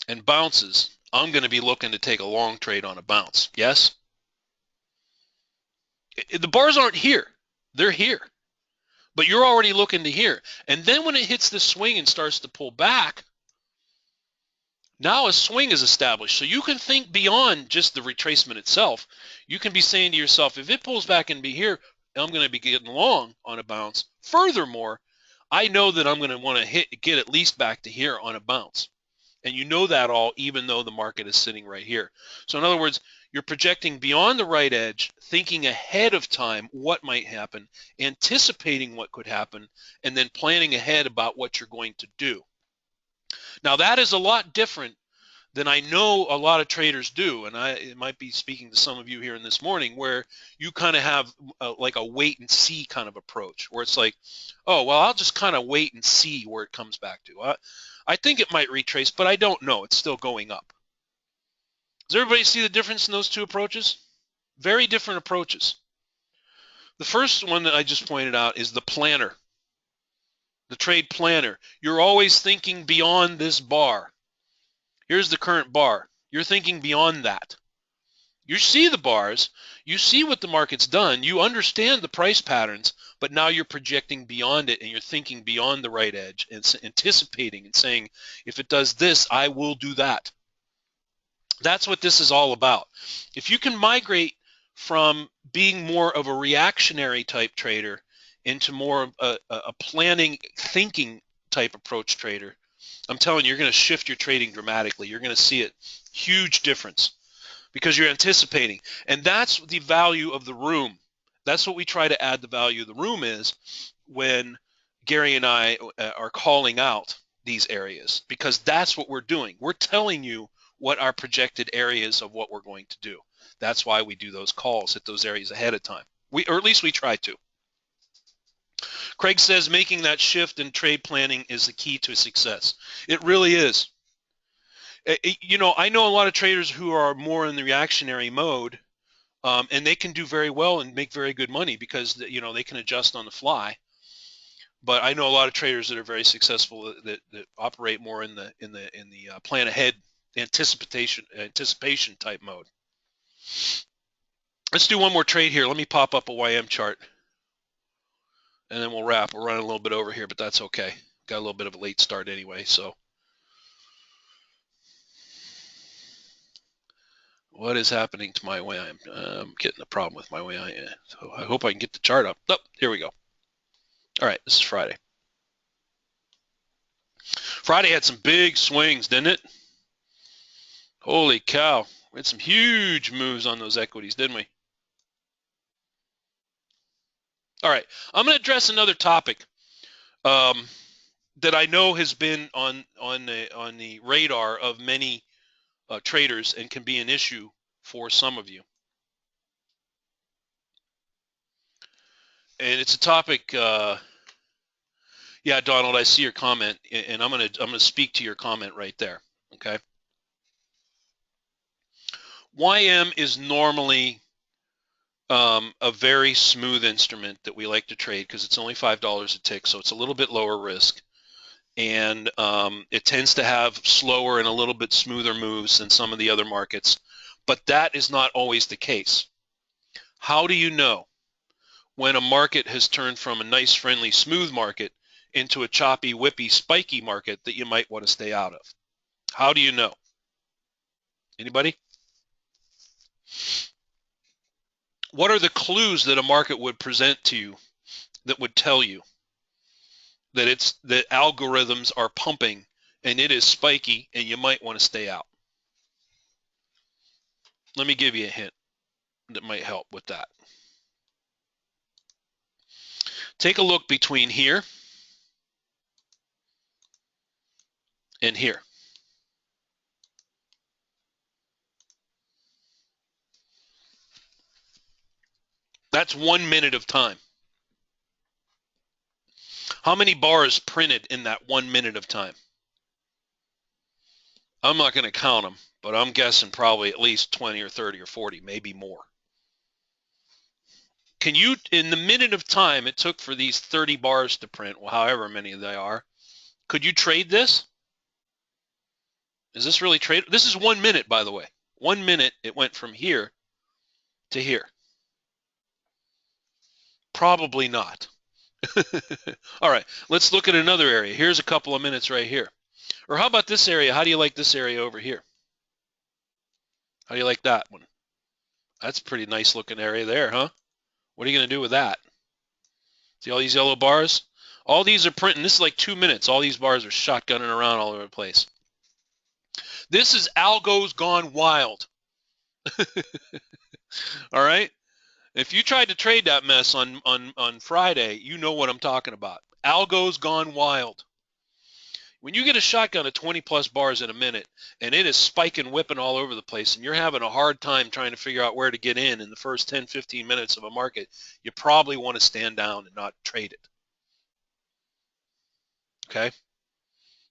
and bounces, I'm going to be looking to take a long trade on a bounce. Yes? The bars aren't here. They're here. But you're already looking to here. And then when it hits the swing and starts to pull back, now a swing is established. So you can think beyond just the retracement itself. You can be saying to yourself, if it pulls back and be here, I'm going to be getting long on a bounce. Furthermore, I know that I'm going to want to get at least back to here on a bounce. And you know that all even though the market is sitting right here. So in other words, you're projecting beyond the right edge, thinking ahead of time what might happen, anticipating what could happen, and then planning ahead about what you're going to do. Now that is a lot different than I know a lot of traders do, and it might be speaking to some of you here in this morning, where you kind of have like a wait and see kind of approach, where it's like, oh, well, I'll just kind of wait and see where it comes back to. I think it might retrace, but I don't know. It's still going up. Does everybody see the difference in those two approaches? Very different approaches. The first one that I just pointed out is the planner, the trade planner. You're always thinking beyond this bar. Here's the current bar. You're thinking beyond that. You see the bars, you see what the market's done, you understand the price patterns, but now you're projecting beyond it and you're thinking beyond the right edge and anticipating and saying, if it does this, I will do that. That's what this is all about. If you can migrate from being more of a reactionary type trader into more of a planning, thinking type approach trader, I'm telling you, you're going to shift your trading dramatically. You're going to see it. Huge difference because you're anticipating. And that's the value of the room. That's what we try to add the value of the room is when Gary and I are calling out these areas, because that's what we're doing. We're telling you what our projected areas of what we're going to do. That's why we do those calls at those areas ahead of time. Or at least we try to. Craig says making that shift in trade planning is the key to success. It really is. You know, I know a lot of traders who are more in the reactionary mode, and they can do very well and make very good money because, you know, they can adjust on the fly. But I know a lot of traders that are very successful that operate more in the plan ahead anticipation type mode. Let's do one more trade here. Let me pop up a YM chart, and then we'll wrap. We're running a little bit over here, but that's okay. Got a little bit of a late start anyway, so. What is happening to my YM? I'm getting a problem with my YM. So I hope I can get the chart up. Oh, here we go. All right, this is Friday. Friday had some big swings, didn't it? Holy cow. We had some huge moves on those equities, didn't we? All right, I'm going to address another topic that I know has been on the radar of many traders and can be an issue for some of you. And it's a topic. Yeah, Donald, I see your comment, and I'm gonna speak to your comment right there. Okay. YM is normally a very smooth instrument that we like to trade because it's only $5 a tick, so it's a little bit lower risk, and it tends to have slower and a little bit smoother moves than some of the other markets, but that is not always the case. How do you know when a market has turned from a nice, friendly, smooth market into a choppy, whippy, spiky market that you might want to stay out of? How do you know? Anybody? What are the clues that a market would present to you that would tell you that that algorithms are pumping and it is spiky and you might want to stay out? Let me give you a hint that might help with that. Take a look between here and here. That's 1 minute of time. How many bars printed in that 1 minute of time? I'm not going to count them, but I'm guessing probably at least 20 or 30 or 40, maybe more. Can you, in the minute of time it took for these 30 bars to print, well, however many they are, could you trade this? Is this really trade? This is 1 minute, by the way. 1 minute, it went from here to here. Probably not. All right, let's look at another area. Here's a couple of minutes right here. Or how about this area? How do you like this area over here? How do you like that one? That's a pretty nice looking area there, huh? What are you going to do with that? See all these yellow bars? All these are printing. This is like 2 minutes. All these bars are shotgunning around all over the place. This is algos gone wild. All right? If you tried to trade that mess on Friday, you know what I'm talking about. Algos gone wild. When you get a shotgun of 20 plus bars in a minute and it is spiking, whipping all over the place, and you're having a hard time trying to figure out where to get in the first 10, 15 minutes of a market, you probably want to stand down and not trade it. Okay?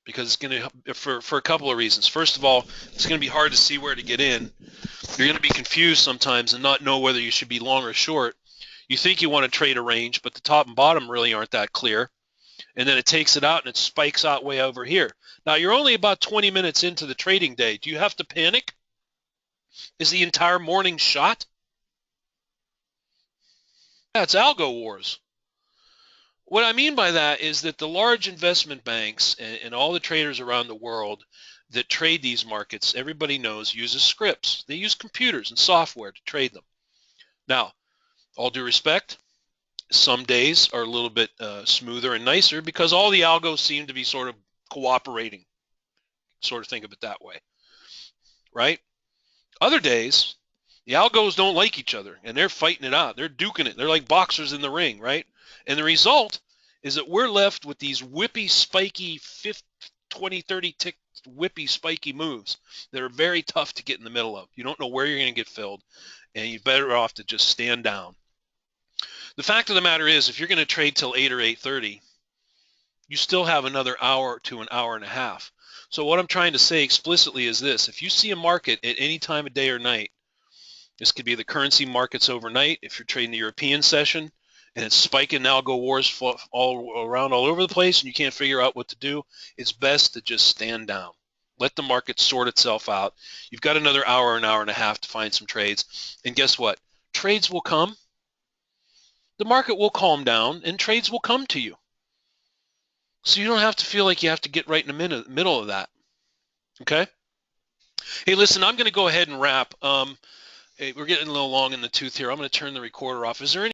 Because it's going to, for a couple of reasons. First of all, it's going to be hard to see where to get in. You're going to be confused sometimes and not know whether you should be long or short. You think you want to trade a range, but the top and bottom really aren't that clear. And then it takes it out and it spikes out way over here. Now, you're only about 20 minutes into the trading day. Do you have to panic? Is the entire morning shot? Yeah, it's algo wars. What I mean by that is that the large investment banks and all the traders around the world that trade these markets, everybody knows, uses scripts. They use computers and software to trade them. Now, all due respect, some days are a little bit smoother and nicer because all the algos seem to be sort of cooperating. Sort of think of it that way, right? Other days, the algos don't like each other and they're fighting it out. They're duking it. They're like boxers in the ring, right? And the result is that we're left with these whippy, spiky, 20, 30 tick whippy, spiky moves that are very tough to get in the middle of. You don't know where you're going to get filled, and you're better off to just stand down. The fact of the matter is, if you're going to trade till 8 or 8:30, you still have another hour to an hour and a half. So what I'm trying to say explicitly is this: if you see a market at any time of day or night, this could be the currency markets overnight. If you're trading the European session and it's spiking algo wars all around all over the place and you can't figure out what to do, it's best to just stand down. Let the market sort itself out. You've got another hour, an hour and a half to find some trades. And guess what? Trades will come. The market will calm down and trades will come to you. So you don't have to feel like you have to get right in the middle of that. Okay? Hey, listen, I'm going to go ahead and wrap. Hey, we're getting a little long in the tooth here. I'm going to turn the recorder off. Is there any